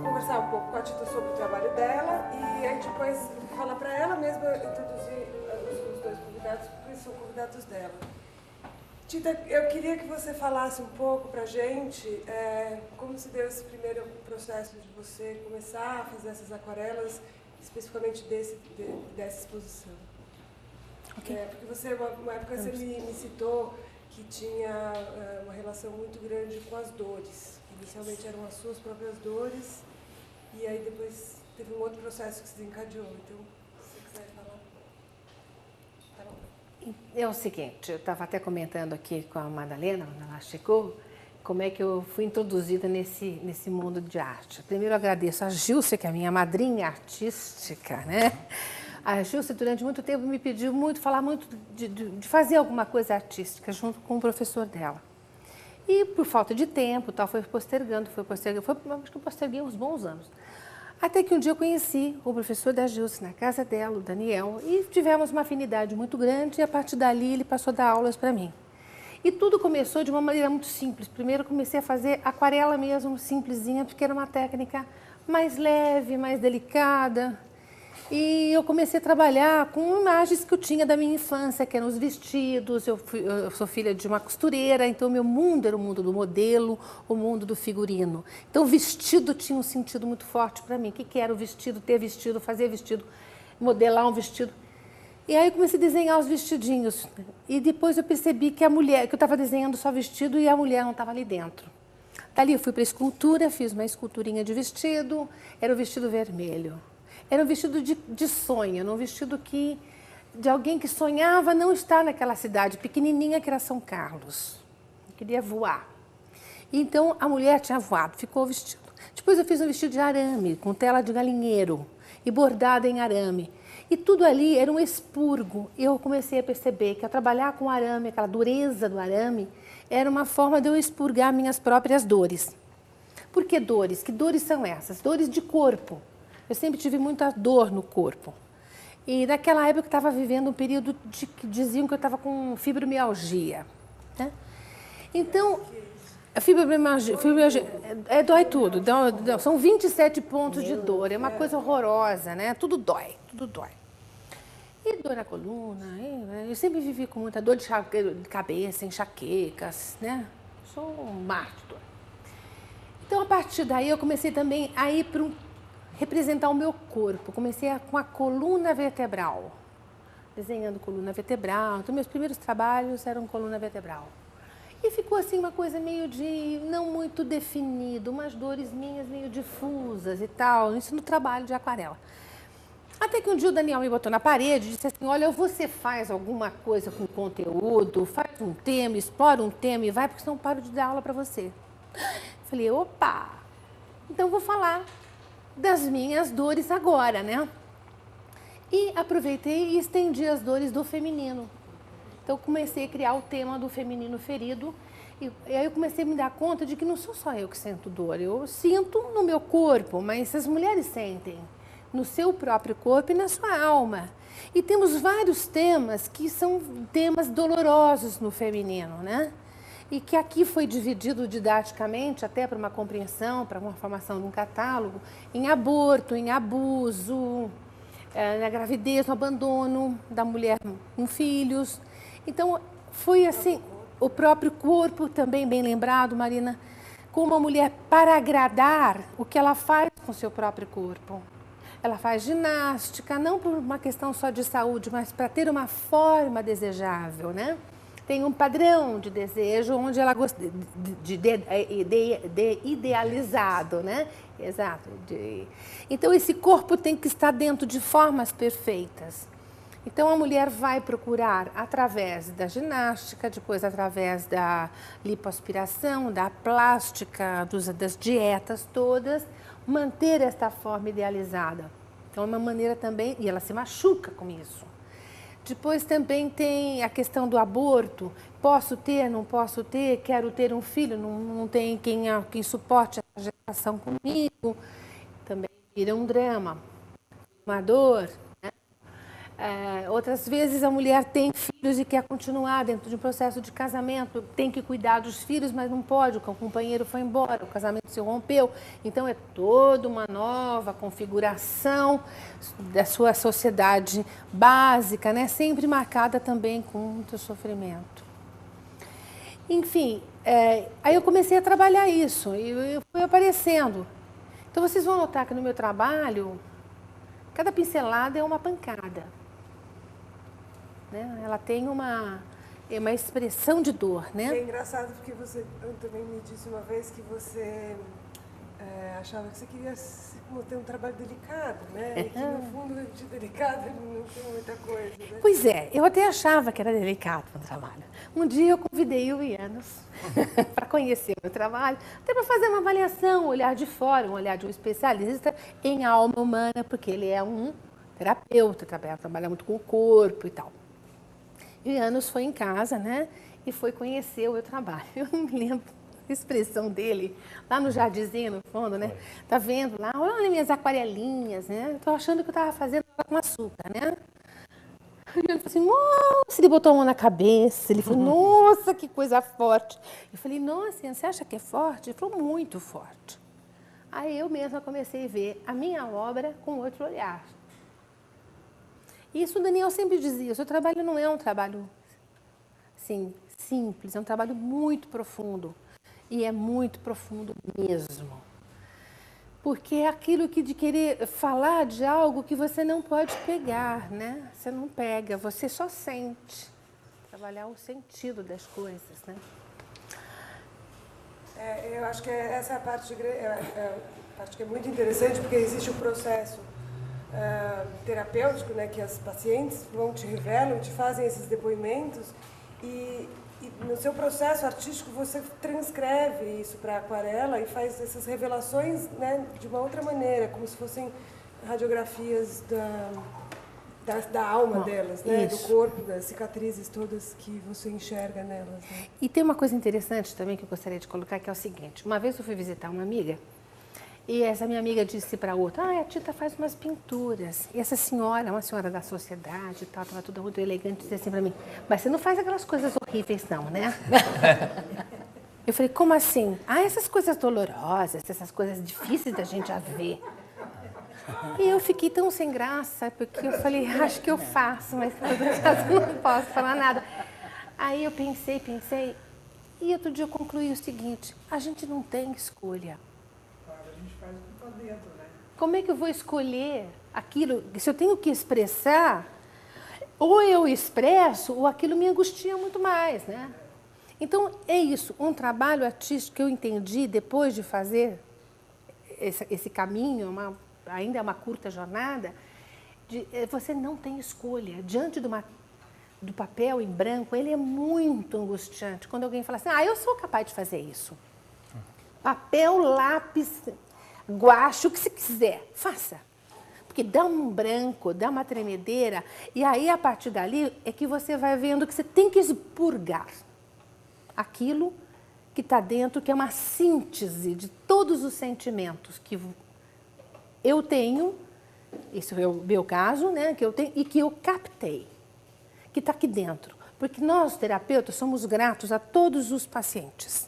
conversar um pouco com a Tita sobre o trabalho dela e aí depois falar para ela mesma introduzir os dois convidados, porque são convidados dela. Tita, eu queria que você falasse um pouco para a gente como se deu esse primeiro processo de você começar a fazer essas aquarelas, especificamente dessa exposição. Okay. Porque você, uma época, você me citou que tinha uma relação muito grande com as dores. Inicialmente eram as suas próprias dores, e aí depois teve um outro processo que se desencadeou. Então, se você quiser falar. Tá bom. É o seguinte, eu estava até comentando aqui com a Madalena, quando ela chegou, como é que eu fui introduzida nesse mundo de arte. Primeiro eu agradeço a Gilce, que é a minha madrinha artística, né? A Gilce, durante muito tempo, me pediu muito, falar muito de fazer alguma coisa artística junto com o professor dela. E por falta de tempo, tal, foi postergando, acho que eu posterguei uns bons anos. Até que um dia eu conheci o professor da Gilce na casa dela, o Daniel, e tivemos uma afinidade muito grande e a partir dali ele passou a dar aulas para mim. E tudo começou de uma maneira muito simples. Primeiro eu comecei a fazer aquarela mesmo, simplesinha, porque era uma técnica mais leve, mais delicada. E eu comecei a trabalhar com imagens que eu tinha da minha infância, que eram os vestidos. Eu sou filha de uma costureira, então meu mundo era o mundo do modelo, o mundo do figurino. Então o vestido tinha um sentido muito forte para mim. O que era o vestido, ter vestido, fazer vestido, modelar um vestido. E aí eu comecei a desenhar os vestidinhos. E depois eu percebi que que eu estava desenhando só vestido e a mulher não estava ali dentro. Dali eu fui para a escultura, fiz uma esculturinha de vestido, era o vestido vermelho. Era um vestido de sonho, um vestido de alguém que sonhava não estar naquela cidade pequenininha que era São Carlos. Eu queria voar. Então, a mulher tinha voado, ficou o vestido. Depois eu fiz um vestido de arame, com tela de galinheiro e bordado em arame. E tudo ali era um expurgo. Eu comecei a perceber que ao trabalhar com arame, aquela dureza do arame, era uma forma de eu expurgar minhas próprias dores. Por que dores? Que dores são essas? Dores de corpo. Eu sempre tive muita dor no corpo. E naquela época eu estava vivendo um período que diziam que eu estava com fibromialgia. Né? Então, a fibromialgia dói tudo. São 27 pontos de dor. É uma coisa horrorosa, né? Tudo dói, tudo dói. E dor na coluna. Eu sempre vivi com muita dor de cabeça, enxaquecas, né? Sou um mar de dor. Então, a partir daí, eu comecei também a ir para representar o meu corpo. Comecei com a coluna vertebral, desenhando coluna vertebral. Então, meus primeiros trabalhos eram coluna vertebral. E ficou assim uma coisa meio não muito definido, umas dores minhas meio difusas e tal, isso no trabalho de aquarela. Até que um dia o Daniel me botou na parede e disse assim, olha, você faz alguma coisa com conteúdo, faz um tema, explora um tema e vai, porque senão eu paro de dar aula para você. Falei, opa, então vou falar das minhas dores agora, né? E aproveitei e estendi as dores do feminino. Então, comecei a criar o tema do feminino ferido. E aí eu comecei a me dar conta de que não sou só eu que sinto dor. Eu sinto no meu corpo, mas as mulheres sentem no seu próprio corpo e na sua alma. E temos vários temas que são temas dolorosos no feminino, né? E que aqui foi dividido didaticamente, até para uma compreensão, para uma formação de um catálogo, em aborto, em abuso, na gravidez, no abandono da mulher com filhos. Então, foi assim, o próprio corpo também, bem lembrado, Marina, como a mulher, para agradar, o que ela faz com o seu próprio corpo. Ela faz ginástica, não por uma questão só de saúde, mas para ter uma forma desejável, né? Tem um padrão de desejo onde ela gosta de idealizado, né? Exato. Então, esse corpo tem que estar dentro de formas perfeitas. Então, a mulher vai procurar, através da ginástica, depois através da lipoaspiração, da plástica, das dietas todas, manter esta forma idealizada. Então, é uma maneira também, e ela se machuca com isso. Depois também tem a questão do aborto. Posso ter, não posso ter, quero ter um filho, não tem quem suporte essa gestação comigo. Também vira um drama, uma dor. Né? Outras vezes a mulher tem filhos e quer continuar dentro de um processo de casamento, tem que cuidar dos filhos, mas não pode, o companheiro foi embora, o casamento se rompeu. Então é toda uma nova configuração da sua sociedade básica, né? Sempre marcada também com muito sofrimento. Enfim, aí eu comecei a trabalhar isso e eu fui aparecendo. Então vocês vão notar que no meu trabalho, cada pincelada é uma pancada. Né? Ela tem uma expressão de dor, né? É engraçado porque você também me disse uma vez que você achava que você queria ter um trabalho delicado, né? E que no fundo de delicado não tem muita coisa, né? Pois é, eu até achava que era delicado o trabalho. Um dia eu convidei o Ianos para conhecer o meu trabalho, até para fazer uma avaliação, um olhar de fora, um olhar de um especialista em alma humana, porque ele é um terapeuta, trabalha muito com o corpo e tal. E o Ianos foi em casa, né? E foi conhecer o meu trabalho. Eu não me lembro a expressão dele, lá no jardinzinho, no fundo, né? Tá vendo lá? Olha minhas aquarelinhas, né? Eu tô achando que eu tava fazendo com açúcar, né? Ele falou assim, nossa, ele botou a mão na cabeça, ele falou, nossa, que coisa forte. Eu falei, nossa, você acha que é forte? Ele falou, muito forte. Aí eu mesma comecei a ver a minha obra com outro olhar. Isso o Daniel sempre dizia, o seu trabalho não é um trabalho assim, simples, é um trabalho muito profundo. E é muito profundo mesmo. Porque é aquilo de querer falar de algo que você não pode pegar, né? Você não pega, você só sente. Trabalhar o sentido das coisas, né? Eu acho que essa é a parte que é muito interessante, porque existe o processo terapêutico, né, que as pacientes te revelam, te fazem esses depoimentos e no seu processo artístico você transcreve isso para a aquarela e faz essas revelações, né, de uma outra maneira, como se fossem radiografias da alma delas, né, do corpo, das cicatrizes todas que você enxerga nelas. Né? E tem uma coisa interessante também que eu gostaria de colocar, que é o seguinte. Uma vez eu fui visitar uma amiga e essa minha amiga disse para outra, a Tita faz umas pinturas. E essa senhora, uma senhora da sociedade e tal, estava tudo muito elegante, disse assim para mim, mas você não faz aquelas coisas horríveis não, né? Eu falei, como assim? Essas coisas dolorosas, essas coisas difíceis da gente a ver. E eu fiquei tão sem graça, porque eu falei, acho que eu faço, mas eu não posso falar nada. Aí eu pensei, e outro dia eu concluí o seguinte, a gente não tem escolha. A gente faz tudo para dentro, né? Como é que eu vou escolher aquilo? Se eu tenho que expressar, ou eu expresso, ou aquilo me angustia muito mais, né? Então, é isso. Um trabalho artístico que eu entendi depois de fazer esse caminho, ainda é uma curta jornada, você não tem escolha. Diante do papel em branco, ele é muito angustiante. Quando alguém fala assim, eu sou capaz de fazer isso. Papel, lápis, guache, o que você quiser, faça. Porque dá um branco, dá uma tremedeira, e aí, a partir dali, é que você vai vendo que você tem que expurgar aquilo que está dentro, que é uma síntese de todos os sentimentos que eu tenho, esse é o meu caso, né, que eu tenho e que eu captei, que está aqui dentro. Porque nós, terapeutas, somos gratos a todos os pacientes,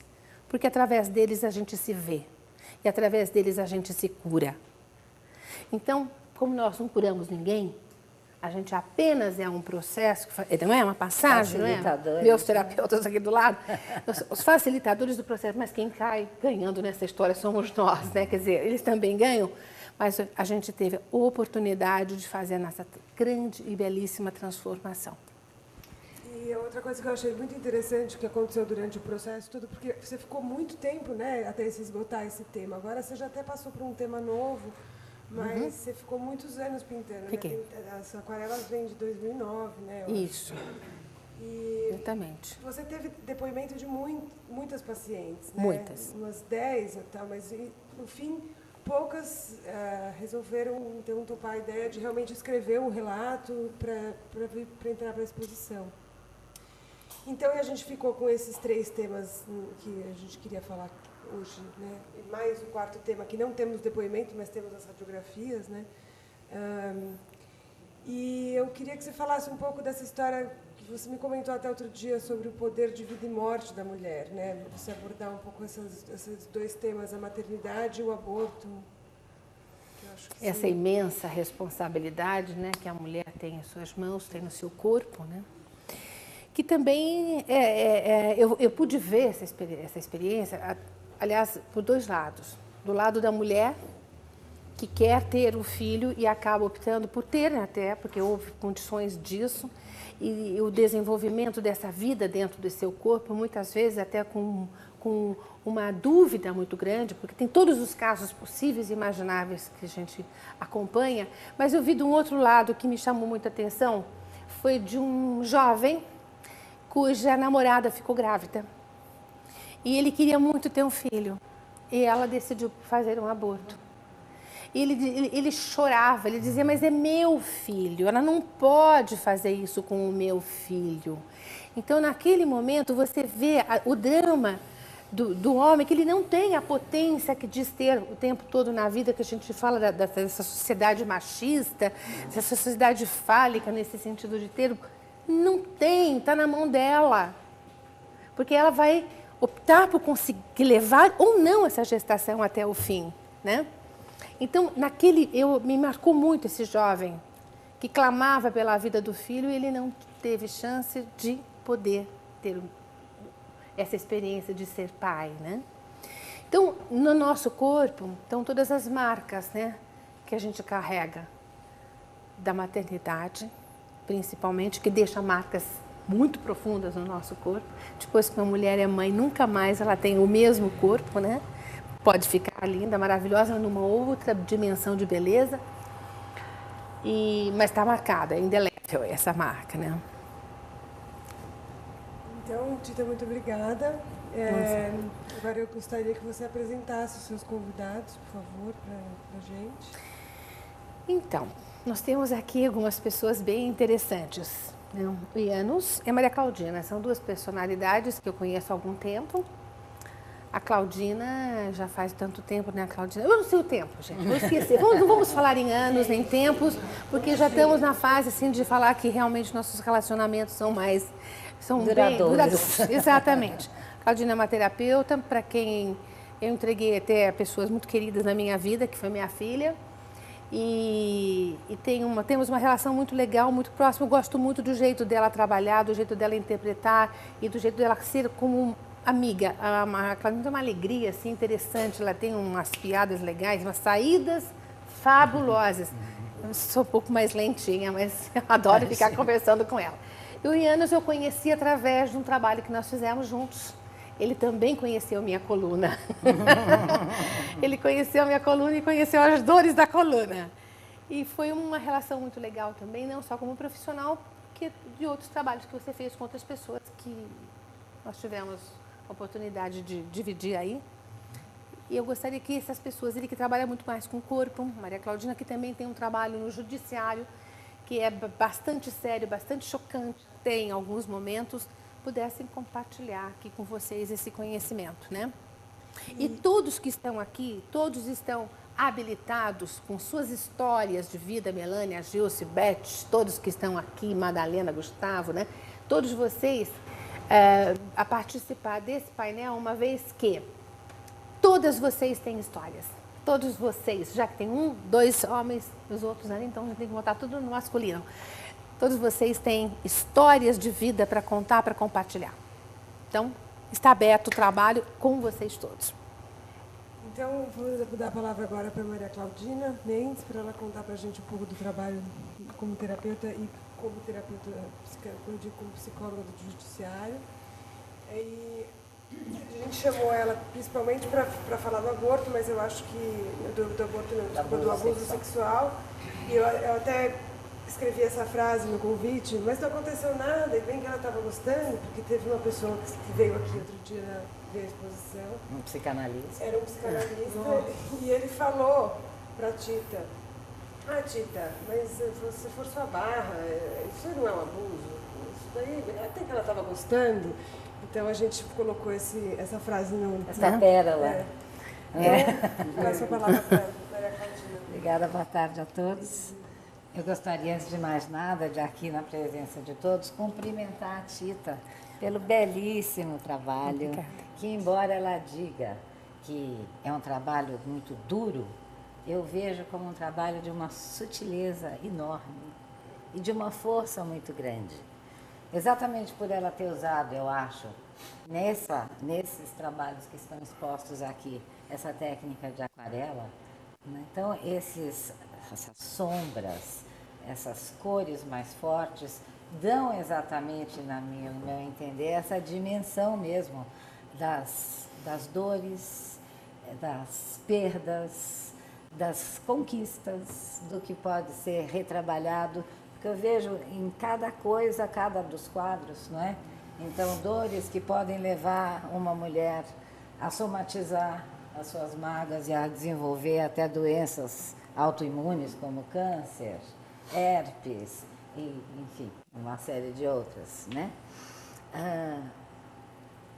porque através deles a gente se vê e através deles a gente se cura. Então, como nós não curamos ninguém, a gente apenas é um processo, não é uma passagem, não é? Meus terapeutas aqui do lado, os facilitadores do processo, mas quem cai ganhando nessa história somos nós, né? Quer dizer, eles também ganham, mas a gente teve a oportunidade de fazer a nossa grande e belíssima transformação. E outra coisa que eu achei muito interessante que aconteceu durante o processo todo, porque você ficou muito tempo, né, até se esgotar esse tema. Agora você já até passou por um tema novo, mas você ficou muitos anos pintando. Fiquei. Né? As aquarelas vêm de 2009, né? Isso. E exatamente. você teve depoimento de muitas pacientes, né? Muitas. Umas 10 e tal, mas no fim poucas resolveram então topar a ideia de realmente escrever um relato para entrar para a exposição. Então a gente ficou com esses 3 temas que a gente queria falar hoje, né? E mais o 4º tema, que não temos depoimento, mas temos as radiografias, né? E eu queria que você falasse um pouco dessa história que você me comentou até outro dia sobre o poder de vida e morte da mulher, né? Você abordar um pouco esses dois temas, a maternidade e o aborto. Essa imensa responsabilidade, né, que a mulher tem em suas mãos, tem no seu corpo, né? Que também eu pude ver essa experiência, aliás, por dois lados. Do lado da mulher, que quer ter o filho e acaba optando por ter, até porque houve condições disso, e o desenvolvimento dessa vida dentro do seu corpo, muitas vezes até com uma dúvida muito grande, porque tem todos os casos possíveis e imagináveis que a gente acompanha, mas eu vi de um outro lado que me chamou muita atenção, foi de um jovem cuja namorada ficou grávida. E ele queria muito ter um filho, e ela decidiu fazer um aborto. E ele chorava, ele dizia, mas é meu filho, ela não pode fazer isso com o meu filho. Então, naquele momento, você vê o drama do homem, que ele não tem a potência que diz ter o tempo todo na vida, que a gente fala dessa sociedade machista, dessa sociedade fálica, nesse sentido de ter. Não tem, está na mão dela. Porque ela vai optar por conseguir levar ou não essa gestação até o fim, né? Então, me marcou muito esse jovem que clamava pela vida do filho e ele não teve chance de poder ter essa experiência de ser pai, né? Então, no nosso corpo, estão todas as marcas, né, que a gente carrega da maternidade, principalmente, que deixa marcas muito profundas no nosso corpo. Depois que uma mulher é mãe, nunca mais ela tem o mesmo corpo, né? Pode ficar linda, maravilhosa, numa outra dimensão de beleza, mas está marcada, é indelével essa marca, né? Então, Tita, muito obrigada. Agora eu gostaria que você apresentasse os seus convidados, por favor, para a gente. Então, nós temos aqui algumas pessoas bem interessantes, né? O Janus e a Maria Claudina, são duas personalidades que eu conheço há algum tempo. A Claudina já faz tanto tempo, né, Claudina? Eu não sei o tempo, gente, vou esquecer. Não vamos falar em anos, nem tempos, porque já estamos na fase, assim, de falar que realmente nossos relacionamentos são duradouros. Exatamente. A Claudina é uma terapeuta, para quem eu entreguei até pessoas muito queridas na minha vida, que foi minha filha. E temos uma relação muito legal, muito próxima. Eu gosto muito do jeito dela trabalhar, do jeito dela interpretar e do jeito dela ser como amiga. A Claudina tem uma alegria assim, interessante, ela tem umas piadas legais, umas saídas fabulosas. Eu sou um pouco mais lentinha, mas eu adoro ficar conversando com ela. E o Janus eu conheci através de um trabalho que nós fizemos juntos. Ele também conheceu minha coluna. Ele conheceu a minha coluna e conheceu as dores da coluna. E foi uma relação muito legal também, não só como profissional, que de outros trabalhos que você fez com outras pessoas que nós tivemos a oportunidade de dividir aí. E eu gostaria que essas pessoas, ele que trabalha muito mais com o corpo, Maria Claudina, que também tem um trabalho no judiciário, que é bastante sério, bastante chocante, tem em alguns momentos, pudessem compartilhar aqui com vocês esse conhecimento, né? E todos que estão aqui, todos estão habilitados com suas histórias de vida, Melânia, Gilce, Beth, todos que estão aqui, Madalena, Gustavo, né? Todos vocês a participar desse painel, uma vez que todas vocês têm histórias. Todos vocês, já que tem dois homens, os outros ali, então a gente tem que botar tudo no masculino. Todos vocês têm histórias de vida para contar, para compartilhar. Então, está aberto o trabalho com vocês todos. Então, vou dar a palavra agora para a Maria Claudina Mendes, para ela contar para a gente um pouco do trabalho como terapeuta e como psicóloga do judiciário. E a gente chamou ela principalmente para falar do aborto, mas eu acho que do abuso sexual. E eu até escrevi essa frase no convite, mas não aconteceu nada, e bem que ela estava gostando, porque teve uma pessoa que veio aqui outro dia ver a exposição. Um psicanalista. Era um psicanalista, e ele falou para a Tita, Tita, mas se você for sua barra, isso não é um abuso? Isso daí, até que ela estava gostando, então a gente colocou essa frase no... Essa pérola. Então, passo a palavra para a Maria Claudina. Obrigada, boa tarde a todos. Eu gostaria, antes de mais nada, de aqui na presença de todos, cumprimentar a Tita pelo belíssimo trabalho, Obrigada. que embora ela diga que é um trabalho muito duro, eu vejo como um trabalho de uma sutileza enorme e de uma força muito grande. Exatamente por ela ter usado, eu acho, nesses trabalhos que estão expostos aqui, essa técnica de aquarela, né? Então, essas sombras, essas cores mais fortes, dão exatamente, no meu entender, essa dimensão mesmo das dores, das perdas, das conquistas, do que pode ser retrabalhado, porque eu vejo em cada coisa, cada dos quadros, não é? Então, dores que podem levar uma mulher a somatizar as suas mágoas e a desenvolver até doenças autoimunes como câncer, herpes e, enfim, uma série de outras, né?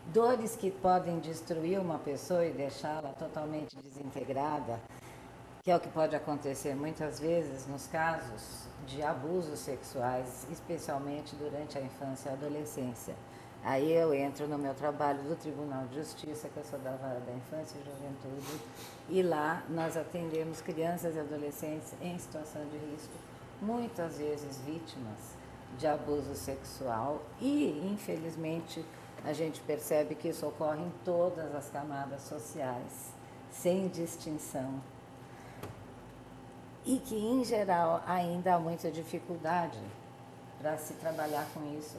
Dores que podem destruir uma pessoa e deixá-la totalmente desintegrada, que é o que pode acontecer muitas vezes nos casos de abusos sexuais, especialmente durante a infância e a adolescência. Aí eu entro no meu trabalho do Tribunal de Justiça, que eu sou da Vara da Infância e Juventude, e lá nós atendemos crianças e adolescentes em situação de risco, muitas vezes vítimas de abuso sexual, e infelizmente a gente percebe que isso ocorre em todas as camadas sociais, sem distinção. E que, em geral, ainda há muita dificuldade para se trabalhar com isso.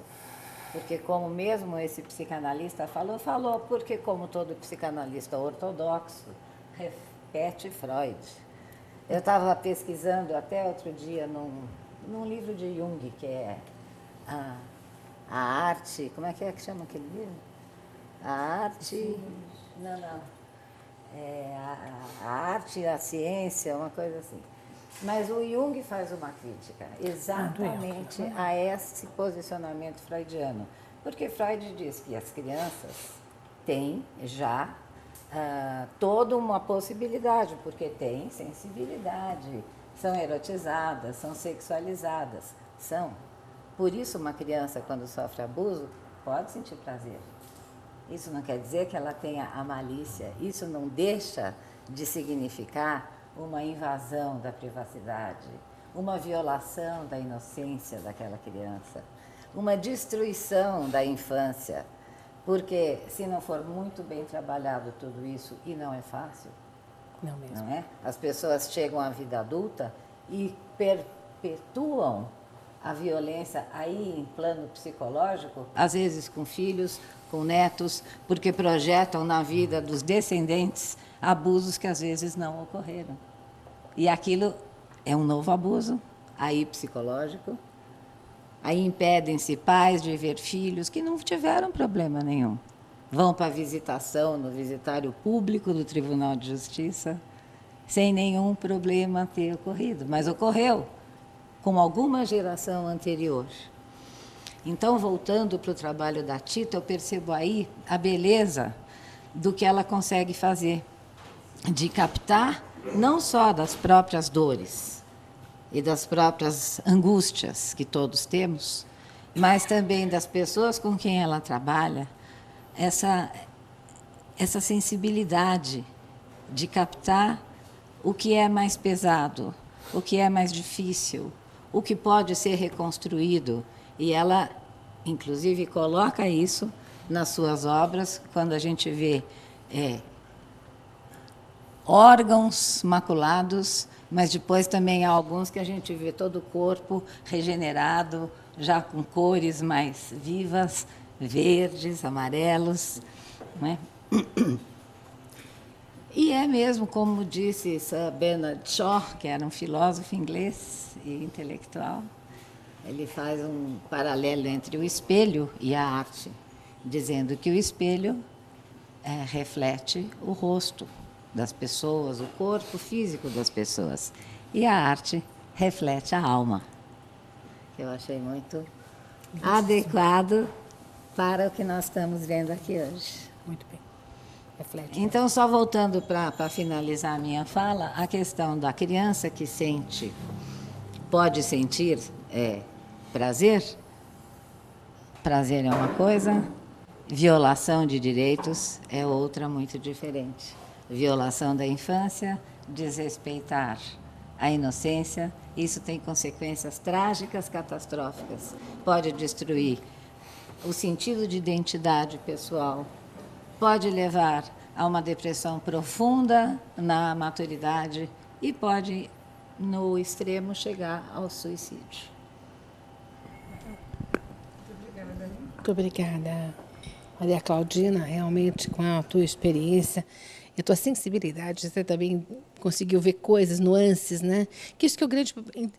Porque, como mesmo esse psicanalista falou, porque, como todo psicanalista ortodoxo, repete Freud. Eu estava pesquisando até outro dia num livro de Jung, que é a arte... Como é que chama aquele livro? A arte... Não. É a arte e a ciência, uma coisa assim. Mas o Jung faz uma crítica exatamente a esse posicionamento freudiano. Porque Freud diz que as crianças têm já toda uma possibilidade, porque têm sensibilidade, são erotizadas, são sexualizadas. Por isso, uma criança, quando sofre abuso, pode sentir prazer. Isso não quer dizer que ela tenha a malícia, isso não deixa de significar uma invasão da privacidade, uma violação da inocência daquela criança, uma destruição da infância, porque se não for muito bem trabalhado tudo isso, e não é fácil, Não mesmo. não é? As pessoas chegam à vida adulta e perpetuam a violência aí em plano psicológico, às vezes com filhos, com netos, porque projetam na vida dos descendentes abusos que às vezes não ocorreram. E aquilo é um novo abuso, aí psicológico. Aí impedem-se pais de ver filhos que não tiveram problema nenhum. Vão para a visitação no visitário público do Tribunal de Justiça, sem nenhum problema ter ocorrido. Mas ocorreu com alguma geração anterior. Então, voltando para o trabalho da Tita, eu percebo aí a beleza do que ela consegue fazer, de captar não só das próprias dores e das próprias angústias que todos temos, mas também das pessoas com quem ela trabalha, essa sensibilidade de captar o que é mais pesado, o que é mais difícil, o que pode ser reconstruído. E ela, inclusive, coloca isso nas suas obras, quando a gente vê órgãos maculados, mas depois também há alguns que a gente vê todo o corpo regenerado, já com cores mais vivas, verdes, amarelos, não é? E é mesmo, como disse Sir Bernard Shaw, que era um filósofo inglês e intelectual, ele faz um paralelo entre o espelho e a arte, dizendo que o espelho reflete o rosto das pessoas, o corpo físico das pessoas, e a arte reflete a alma. Eu achei muito adequado para o que nós estamos vendo aqui hoje. Muito bem. Reflete. Então, só voltando para finalizar a minha fala, a questão da criança que sente pode sentir prazer. Prazer é uma coisa, violação de direitos é outra muito diferente. Violação da infância, desrespeitar a inocência, isso tem consequências trágicas, catastróficas. Pode destruir o sentido de identidade pessoal, pode levar a uma depressão profunda na maturidade e pode, no extremo, chegar ao suicídio. Muito obrigada, Maria Claudina, realmente com a tua experiência e a tua sensibilidade, você também conseguiu ver coisas, nuances, né? Que isso que é o grande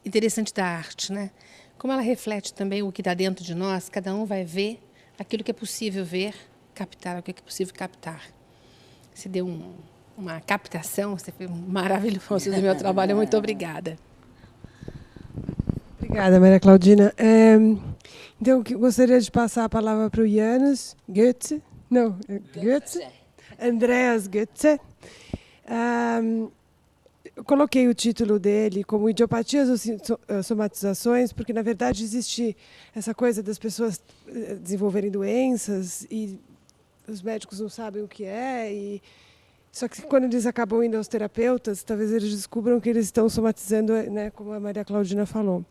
interessante da arte, né? Como ela reflete também o que está dentro de nós, cada um vai ver aquilo que é possível ver, captar o que é possível captar. Você deu uma captação, você foi maravilhoso do meu trabalho, muito obrigada. Obrigada, Maria Claudina. Então, eu gostaria de passar a palavra para o Janus Goetze. Não, Goetze. Andreas Goetze. Eu coloquei o título dele como Idiopatias ou Somatizações, porque, na verdade, existe essa coisa das pessoas desenvolverem doenças e os médicos não sabem o que é. Só que quando eles acabam indo aos terapeutas, talvez eles descubram que eles estão somatizando, né, como a Maria Claudina falou.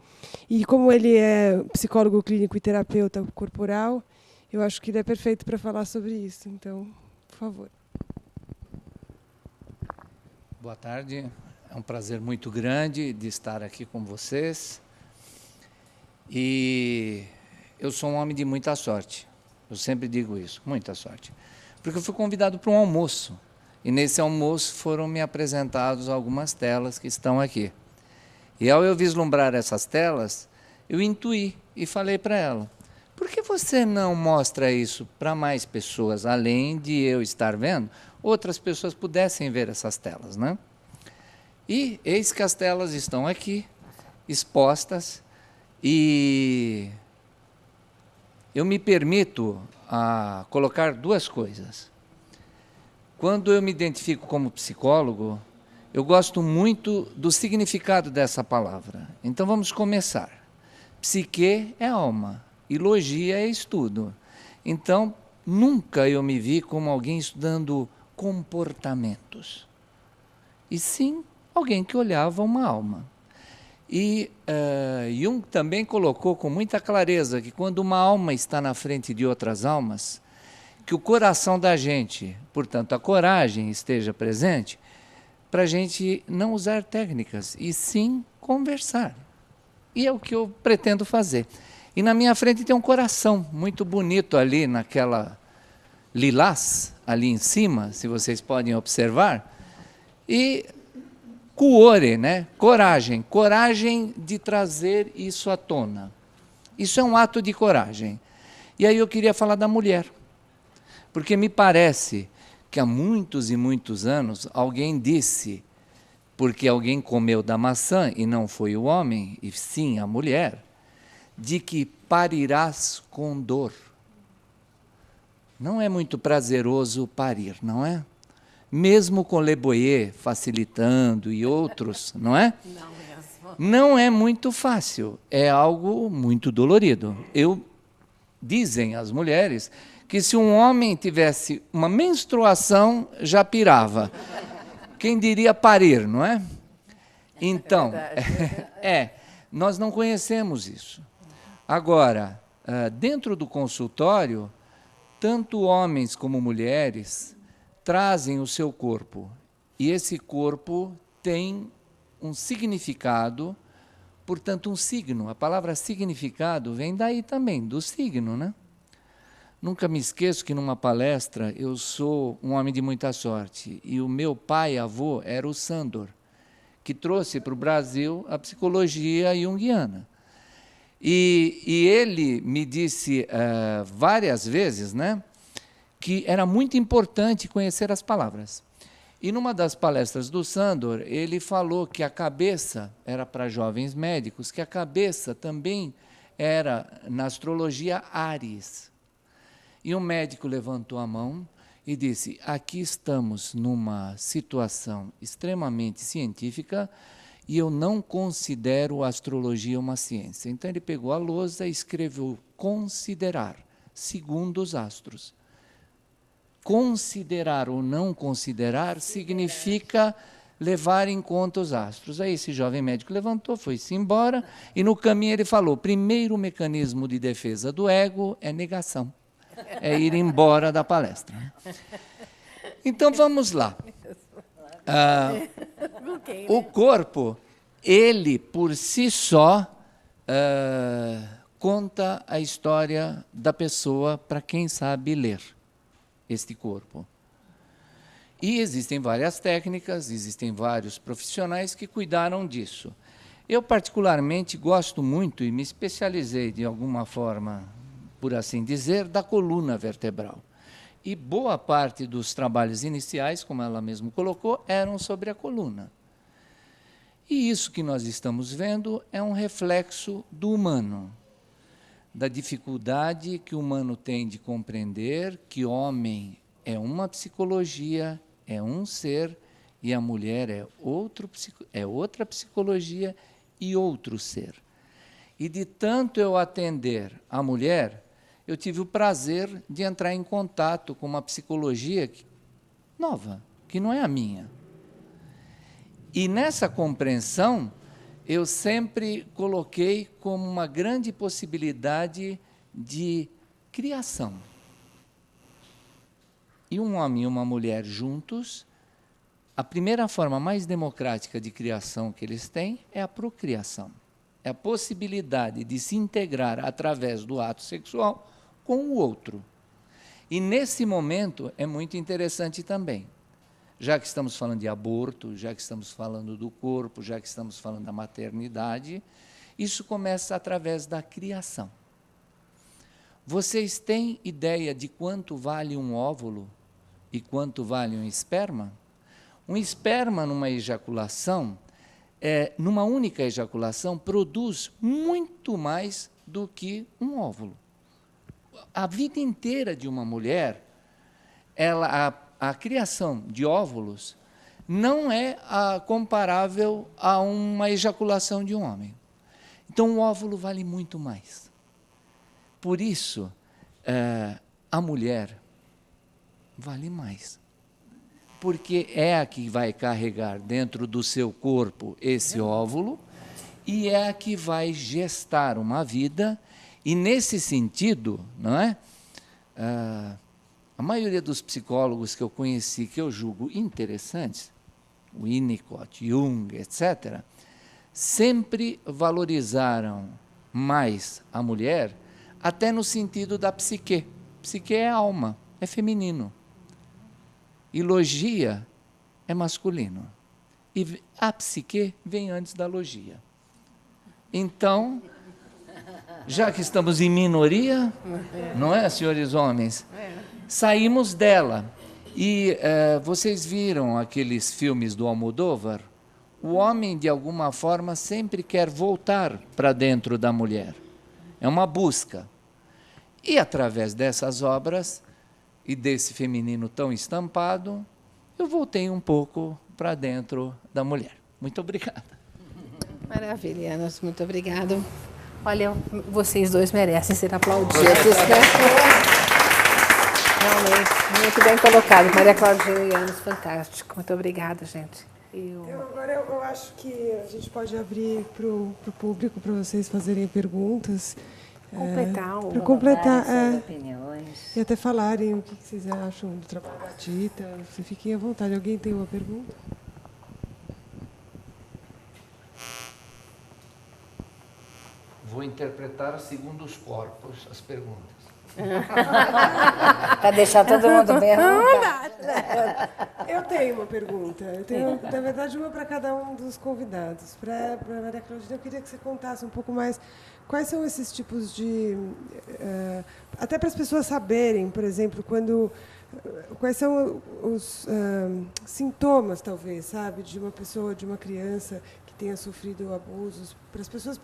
E como ele é psicólogo clínico e terapeuta corporal, eu acho que ele é perfeito para falar sobre isso. Então, por favor. Boa tarde. É um prazer muito grande de estar aqui com vocês. E eu sou um homem de muita sorte. Eu sempre digo isso, muita sorte. Porque eu fui convidado para um almoço. E nesse almoço foram me apresentadas algumas telas que estão aqui. E ao eu vislumbrar essas telas, eu intuí e falei para ela, por que você não mostra isso para mais pessoas, além de eu estar vendo, outras pessoas pudessem ver essas telas, né? E eis que as telas estão aqui, expostas, e eu me permito colocar duas coisas. Quando eu me identifico como psicólogo, eu gosto muito do significado dessa palavra. Então vamos começar. Psique é alma, e logia é estudo. Então, nunca eu me vi como alguém estudando comportamentos. E sim, alguém que olhava uma alma. E Jung também colocou com muita clareza que quando uma alma está na frente de outras almas, que o coração da gente, portanto a coragem esteja presente, para a gente não usar técnicas, e sim conversar. E é o que eu pretendo fazer. E na minha frente tem um coração muito bonito ali, naquela lilás, ali em cima, se vocês podem observar, e cuore, né? Coragem, coragem de trazer isso à tona. Isso é um ato de coragem. E aí eu queria falar da mulher. Porque me parece que há muitos e muitos anos alguém disse, porque alguém comeu da maçã e não foi o homem, e sim a mulher, de que parirás com dor. Não é muito prazeroso parir, não é? Mesmo com Le Boyer facilitando e outros, não é? Não mesmo. Não é muito fácil, é algo muito dolorido. Dizem as mulheres que se um homem tivesse uma menstruação, já pirava. Quem diria parir, não é? Então, nós não conhecemos isso. Agora, dentro do consultório, tanto homens como mulheres trazem o seu corpo. E esse corpo tem um significado, portanto, um signo. A palavra significado vem daí também, do signo, né? Nunca me esqueço que numa palestra eu sou um homem de muita sorte e o meu pai avô era o Sandor, que trouxe para o Brasil a psicologia junguiana. E ele me disse várias vezes, né, que era muito importante conhecer as palavras. E numa das palestras do Sandor, ele falou que a cabeça, era para jovens médicos, que a cabeça também era, na astrologia, Áries. E um médico levantou a mão e disse, aqui estamos numa situação extremamente científica e eu não considero a astrologia uma ciência. Então ele pegou a lousa e escreveu considerar, segundo os astros. Considerar ou não considerar significa levar em conta os astros. Aí esse jovem médico levantou, foi-se embora, e no caminho ele falou, primeiro mecanismo de defesa do ego é negação, é ir embora da palestra. Então vamos lá. O corpo, ele por si só, conta a história da pessoa para quem sabe ler este corpo. E existem várias técnicas, existem vários profissionais que cuidaram disso. Eu, particularmente, gosto muito e me especializei, de alguma forma, por assim dizer, da coluna vertebral. E boa parte dos trabalhos iniciais, como ela mesma colocou, eram sobre a coluna. E isso que nós estamos vendo é um reflexo do humano, da dificuldade que o humano tem de compreender que homem é uma psicologia, é um ser, e a mulher é outra psicologia e outro ser. E de tanto eu atender a mulher, eu tive o prazer de entrar em contato com uma psicologia nova, que não é a minha. E nessa compreensão, eu sempre coloquei como uma grande possibilidade de criação. E um homem e uma mulher juntos, a primeira forma mais democrática de criação que eles têm é a procriação. É a possibilidade de se integrar através do ato sexual com o outro. E nesse momento é muito interessante também. Já que estamos falando de aborto, já que estamos falando do corpo, já que estamos falando da maternidade, isso começa através da criação. Vocês têm ideia de quanto vale um óvulo e quanto vale um esperma? Um esperma numa ejaculação, numa única ejaculação, produz muito mais do que um óvulo. A vida inteira de uma mulher, a criação de óvulos não é comparável a uma ejaculação de um homem. Então, o óvulo vale muito mais. Por isso, a mulher vale mais. Porque é a que vai carregar dentro do seu corpo esse óvulo e é a que vai gestar uma vida. E, nesse sentido, não é? A maioria dos psicólogos que eu conheci, que eu julgo interessantes, Winnicott, Jung, etc., sempre valorizaram mais a mulher, até no sentido da psique. Psique é alma, é feminino. E logia é masculino. E a psique vem antes da logia. Então, já que estamos em minoria, não é, senhores homens? Saímos dela. E vocês viram aqueles filmes do Almodóvar? O homem, de alguma forma, sempre quer voltar para dentro da mulher. É uma busca. E, através dessas obras e desse feminino tão estampado, eu voltei um pouco para dentro da mulher. Muito obrigada. Maravilha, Yanos, muito obrigado. Olha, vocês dois merecem ser aplaudidos. Né? Realmente, muito bem colocado. Maria Claudinha e Yanos, fantástico. Muito obrigada, gente. Agora eu acho que a gente pode abrir para o público, para vocês fazerem perguntas. Para completar opiniões. E até falarem o que vocês acham do trabalho da Tita. Você fiquem à vontade. Alguém tem uma pergunta? Vou interpretar segundo os corpos as perguntas. Para deixar todo mundo bem à vontade. Eu tenho uma pergunta. Eu tenho, na verdade, uma para cada um dos convidados. Para a Maria Claudinha, eu queria que você contasse um pouco mais quais são esses tipos de... até para as pessoas saberem, por exemplo, quais são os sintomas, talvez, sabe, de uma pessoa, de uma criança que tenha sofrido abusos, para as pessoas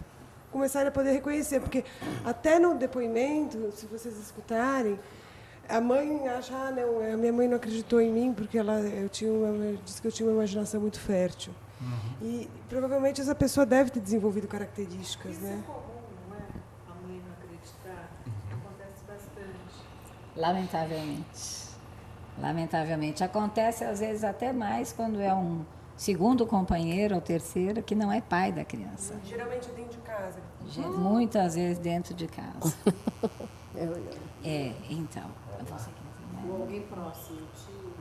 começarem a poder reconhecer, porque até no depoimento, se vocês escutarem, A mãe acha, não, a minha mãe não acreditou em mim porque disse que eu tinha uma imaginação muito fértil. E provavelmente essa pessoa deve ter desenvolvido características, né? Isso é comum, não é? A mãe não acreditar. Acontece bastante. Lamentavelmente. Lamentavelmente. Acontece, às vezes, até mais quando é um segundo companheiro ou terceiro que não é pai da criança. Geralmente é dentro de casa. Muitas vezes dentro de casa. Então. Você quer dizer, né? Alguém próximo, tio.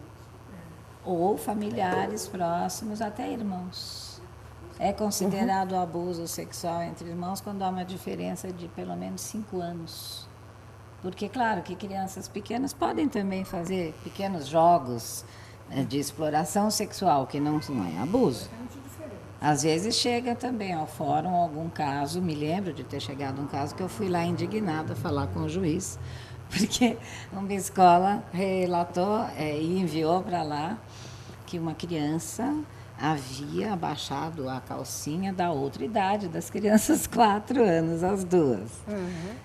Ou familiares próximos, até irmãos. É considerado abuso sexual entre irmãos quando há uma diferença de pelo menos 5 anos. Porque, claro, que crianças pequenas podem também fazer pequenos jogos de exploração sexual, que não é abuso. Às vezes chega também ao fórum algum caso, me lembro de ter chegado um caso que eu fui lá indignada falar com o juiz, porque uma escola relatou e enviou para lá que uma criança havia abaixado a calcinha da outra idade, das crianças 4 anos, as duas.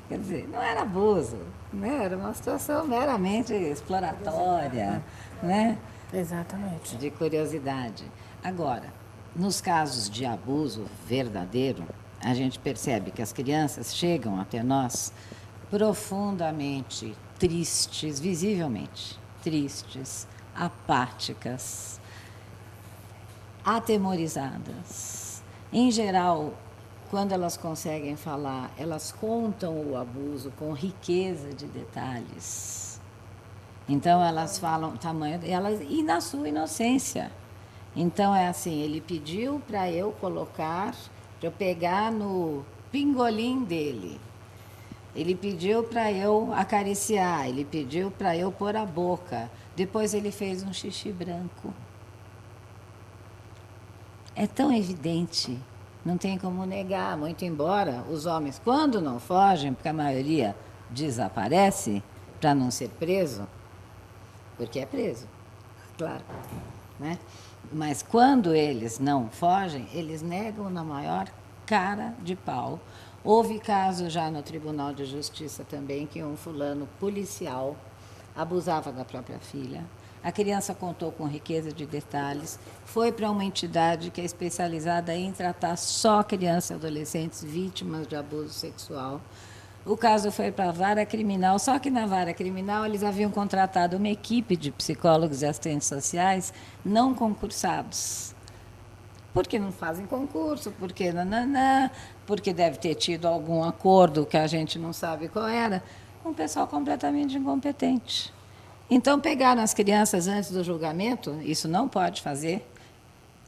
Quer dizer, não era abuso, né? Era uma situação meramente exploratória, né? Exatamente. De curiosidade. Agora, nos casos de abuso verdadeiro, a gente percebe que as crianças chegam até nós profundamente tristes, visivelmente tristes, apáticas, atemorizadas. Em geral, quando elas conseguem falar, elas contam o abuso com riqueza de detalhes. Então, elas falam o tamanho delas e na sua inocência. Então, é assim, ele pediu para eu colocar, para eu pegar no pingolim dele. Ele pediu para eu acariciar, ele pediu para eu pôr a boca. Depois ele fez um xixi branco. É tão evidente, não tem como negar, muito embora os homens, quando não fogem, porque a maioria desaparece para não ser preso, porque é preso, claro, né? Mas quando eles não fogem, eles negam na maior cara de pau. Houve caso já no Tribunal de Justiça também que um fulano policial abusava da própria filha. A criança contou com riqueza de detalhes, foi para uma entidade que é especializada em tratar só crianças e adolescentes vítimas de abuso sexual. O caso foi para a vara criminal, só que na vara criminal eles haviam contratado uma equipe de psicólogos e assistentes sociais não concursados. Porque não fazem concurso, porque nananã, porque deve ter tido algum acordo que a gente não sabe qual era, com um pessoal completamente incompetente. Então, pegaram as crianças antes do julgamento, isso não pode fazer,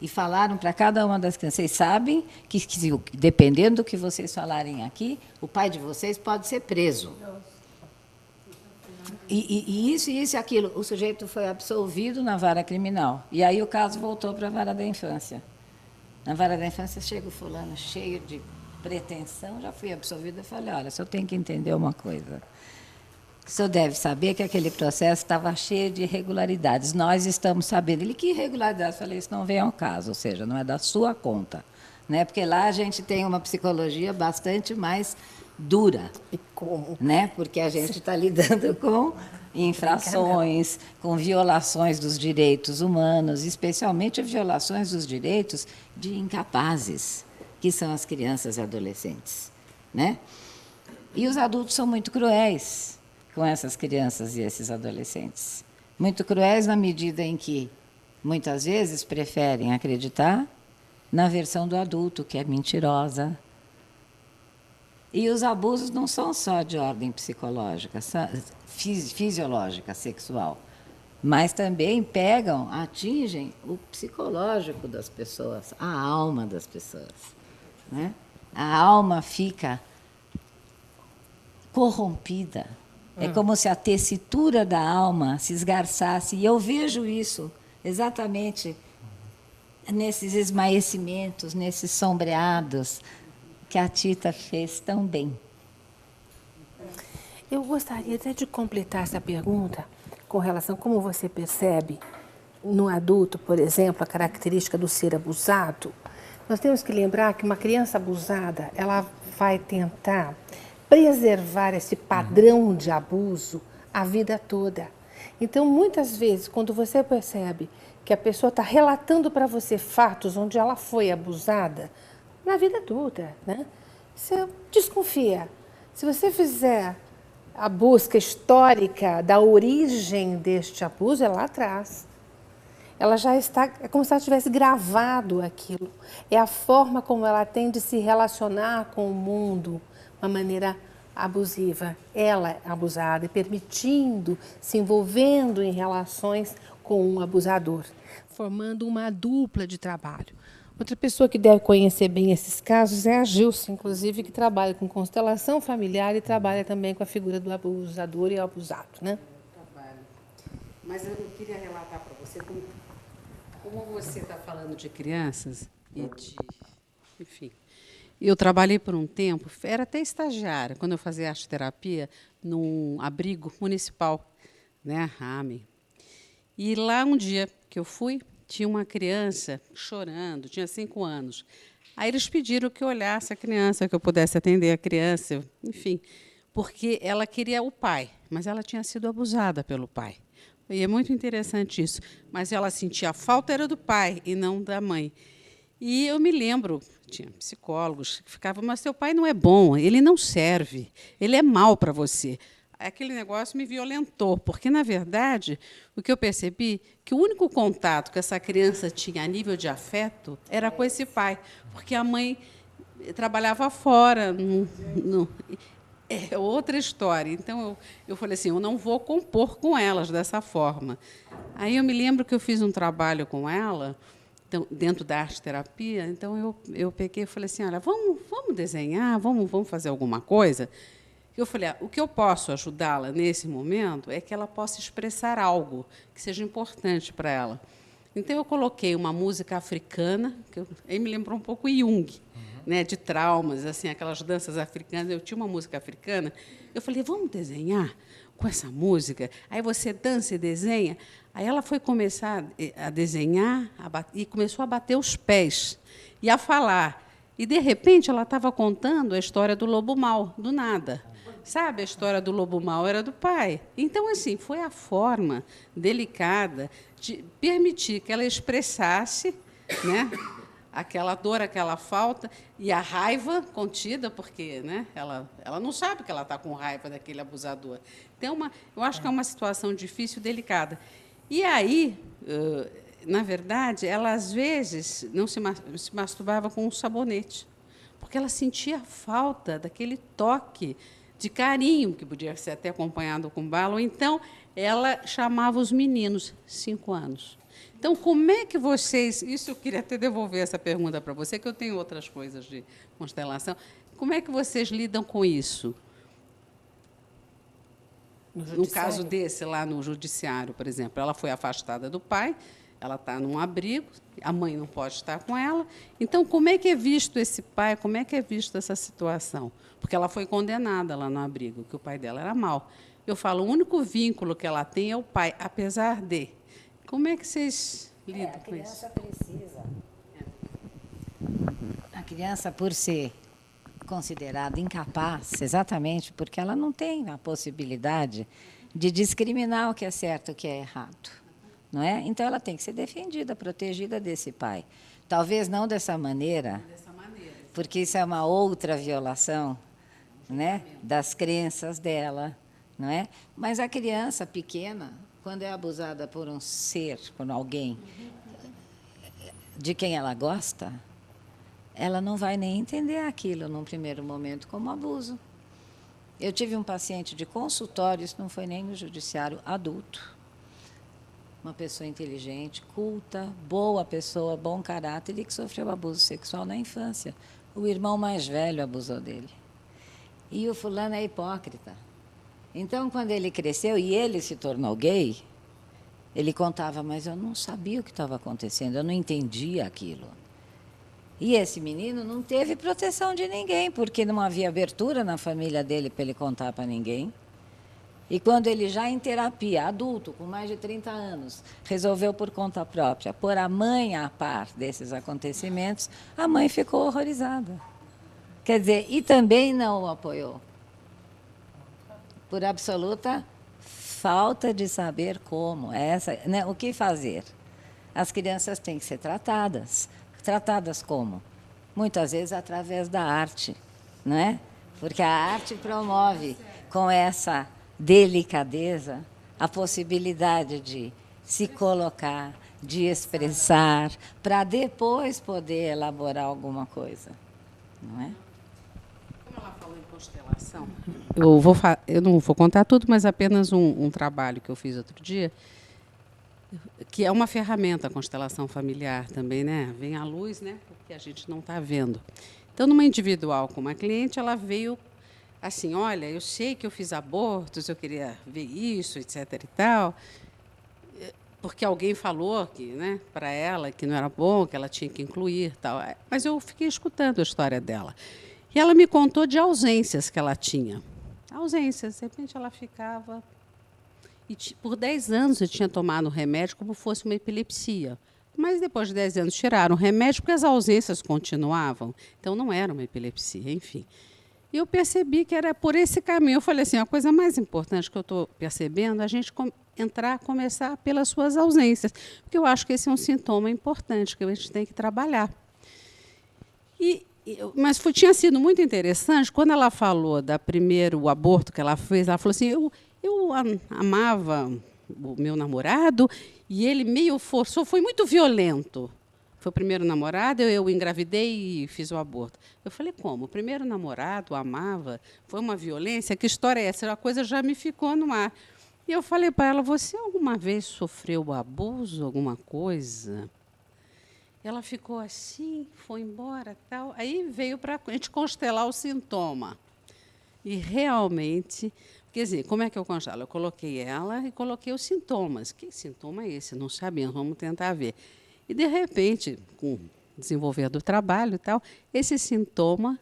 e falaram para cada uma das crianças, vocês sabem que dependendo do que vocês falarem aqui, o pai de vocês pode ser preso. E isso e aquilo. O sujeito foi absolvido na vara criminal. E aí o caso voltou para a vara da infância. Na vara da infância chega o fulano cheio de pretensão, já fui absolvido, eu falei, olha, o senhor tem que entender uma coisa. O senhor deve saber que aquele processo estava cheio de irregularidades. Nós estamos sabendo. Ele, que irregularidades? Eu falei, isso não vem ao caso, ou seja, não é da sua conta. Né? Porque lá a gente tem uma psicologia bastante mais dura. E como? Né? Porque a gente está lidando com infrações, com violações dos direitos humanos, especialmente violações dos direitos de incapazes, que são as crianças e adolescentes. Né? E os adultos são muito cruéis com essas crianças e esses adolescentes. Muito cruéis na medida em que, muitas vezes, preferem acreditar na versão do adulto, que é mentirosa. E os abusos não são só de ordem psicológica, fisiológica, sexual, mas também pegam, atingem o psicológico das pessoas, a alma das pessoas. Né? A alma fica corrompida. É como se a tessitura da alma se esgarçasse. E eu vejo isso exatamente nesses esmaecimentos, nesses sombreados que a Tita fez tão bem. Eu gostaria até de completar essa pergunta com relação a como você percebe no adulto, por exemplo, a característica do ser abusado. Nós temos que lembrar que uma criança abusada, ela vai tentar preservar esse padrão de abuso a vida toda. Então, muitas vezes, quando você percebe que a pessoa está relatando para você fatos onde ela foi abusada, na vida adulta, né? Você desconfia. Se você fizer a busca histórica da origem deste abuso, é lá atrás. Ela já está, é como se ela tivesse gravado aquilo. É a forma como ela tem de se relacionar com o mundo, uma maneira abusiva. Ela é abusada e permitindo, se envolvendo em relações com um abusador, formando uma dupla de trabalho. Outra pessoa que deve conhecer bem esses casos é a Gilce, inclusive, que trabalha com constelação familiar e trabalha também com a figura do abusador e abusado, né? Trabalho. Mas eu queria relatar para você como você está falando de crianças e de... Enfim, eu trabalhei por um tempo, era até estagiária, quando eu fazia arte-terapia, num abrigo municipal, né, AME. E lá, um dia que eu fui, tinha uma criança chorando, tinha 5 anos. Aí eles pediram que eu olhasse a criança, que eu pudesse atender a criança, enfim, porque ela queria o pai, mas ela tinha sido abusada pelo pai. E é muito interessante isso. Mas ela sentia a falta era do pai e não da mãe. E eu me lembro, tinha psicólogos que ficavam, mas seu pai não é bom, ele não serve, ele é mau para você. Aquele negócio me violentou, porque, na verdade, o que eu percebi que o único contato que essa criança tinha a nível de afeto era com esse pai, porque a mãe trabalhava fora. É outra história. Então, eu falei assim, eu não vou compor com elas dessa forma. Aí eu me lembro que eu fiz um trabalho com ela, então, dentro da arte-terapia, então eu peguei e falei assim, olha, vamos desenhar, vamos fazer alguma coisa? Eu falei, o que eu posso ajudá-la nesse momento é que ela possa expressar algo que seja importante para ela. Então, eu coloquei uma música africana, que aí me lembrou um pouco Jung, né, de traumas, assim, aquelas danças africanas. Eu tinha uma música africana. Eu falei, vamos desenhar com essa música? Aí você dança e desenha. Aí ela foi começar a desenhar e começou a bater os pés e a falar. E, de repente, ela estava contando a história do lobo mau, do nada. Sabe, a história do lobo mau era do pai. Então, assim, foi a forma delicada de permitir que ela expressasse, né, aquela dor, aquela falta, e a raiva contida, porque, né, ela não sabe que ela está com raiva daquele abusador. Então, eu acho que é uma situação difícil, delicada. E aí, na verdade, ela, às vezes, não se masturbava com um sabonete, porque ela sentia falta daquele toque de carinho, que podia ser até acompanhado com bala, ou então ela chamava os meninos, 5 anos. Então, como é que vocês... Isso eu queria até devolver essa pergunta para você, que eu tenho outras coisas de constelação. Como é que vocês lidam com isso? No caso desse, lá no judiciário, por exemplo, ela foi afastada do pai, ela está num abrigo, a mãe não pode estar com ela. Então, como é que é visto esse pai, como é que é visto essa situação? Porque ela foi condenada lá no abrigo, que o pai dela era mau. Eu falo, o único vínculo que ela tem é o pai, apesar de... Como é que vocês lidam com isso? A criança precisa. A criança, por ser considerada incapaz, exatamente porque ela não tem a possibilidade de discriminar o que é certo e o que é errado. Não é? Então, ela tem que ser defendida, protegida desse pai. Talvez não dessa maneira, porque isso é uma outra violação, né, das crenças dela. Não é? Mas a criança pequena, quando é abusada por um ser, por alguém de quem ela gosta, ela não vai nem entender aquilo, num primeiro momento, como abuso. Eu tive um paciente de consultório, isso não foi nem no judiciário, adulto. Uma pessoa inteligente, culta, boa pessoa, bom caráter, e que sofreu abuso sexual na infância. O irmão mais velho abusou dele. E o fulano é hipócrita. Então, quando ele cresceu e ele se tornou gay, ele contava, mas eu não sabia o que estava acontecendo, eu não entendia aquilo. E esse menino não teve proteção de ninguém, porque não havia abertura na família dele para ele contar para ninguém. E quando ele, já em terapia, adulto, com mais de 30 anos, resolveu por conta própria pôr a mãe a par desses acontecimentos, a mãe ficou horrorizada. Quer dizer, e também não o apoiou. Por absoluta falta de saber como. Né? O que fazer? As crianças têm que ser tratadas. Tratadas como? Muitas vezes através da arte, né? Porque a arte promove com essa delicadeza a possibilidade de se colocar, de expressar, para depois poder elaborar alguma coisa, não é? Como ela falou em constelação, eu não vou contar tudo, mas apenas um trabalho que eu fiz outro dia, que é uma ferramenta, a constelação familiar também, né? Vem à luz, né? Porque a gente não está vendo. Então, numa individual com uma cliente, ela veio assim, olha, eu sei que eu fiz abortos, eu queria ver isso, etc. e tal, porque alguém falou que, né, para ela que não era bom, que ela tinha que incluir, tal. Mas eu fiquei escutando a história dela. E ela me contou de ausências que ela tinha. Ausências, de repente ela ficava... E por 10 anos eu tinha tomado o remédio como fosse uma epilepsia. Mas depois de 10 anos tiraram o remédio porque as ausências continuavam. Então não era uma epilepsia, enfim. E eu percebi que era por esse caminho. Eu falei assim, a coisa mais importante que eu estou percebendo é a gente começar pelas suas ausências. Porque eu acho que esse é um sintoma importante que a gente tem que trabalhar. Mas tinha sido muito interessante, quando ela falou do primeiro aborto que ela fez, ela falou assim, eu amava o meu namorado e ele meio forçou, foi muito violento. Foi o primeiro namorado, eu engravidei e fiz o aborto. Eu falei, como? O primeiro namorado amava, foi uma violência? Que história é essa? A coisa já me ficou no ar. E eu falei para ela, você alguma vez sofreu abuso, alguma coisa? Ela ficou assim, foi embora, tal. Aí veio para a gente constelar o sintoma. E realmente, quer dizer, como é que eu constelo? Eu coloquei ela e coloquei os sintomas. Que sintoma é esse? Não sabemos, vamos tentar ver. E, de repente, com o desenvolver do trabalho e tal, esse sintoma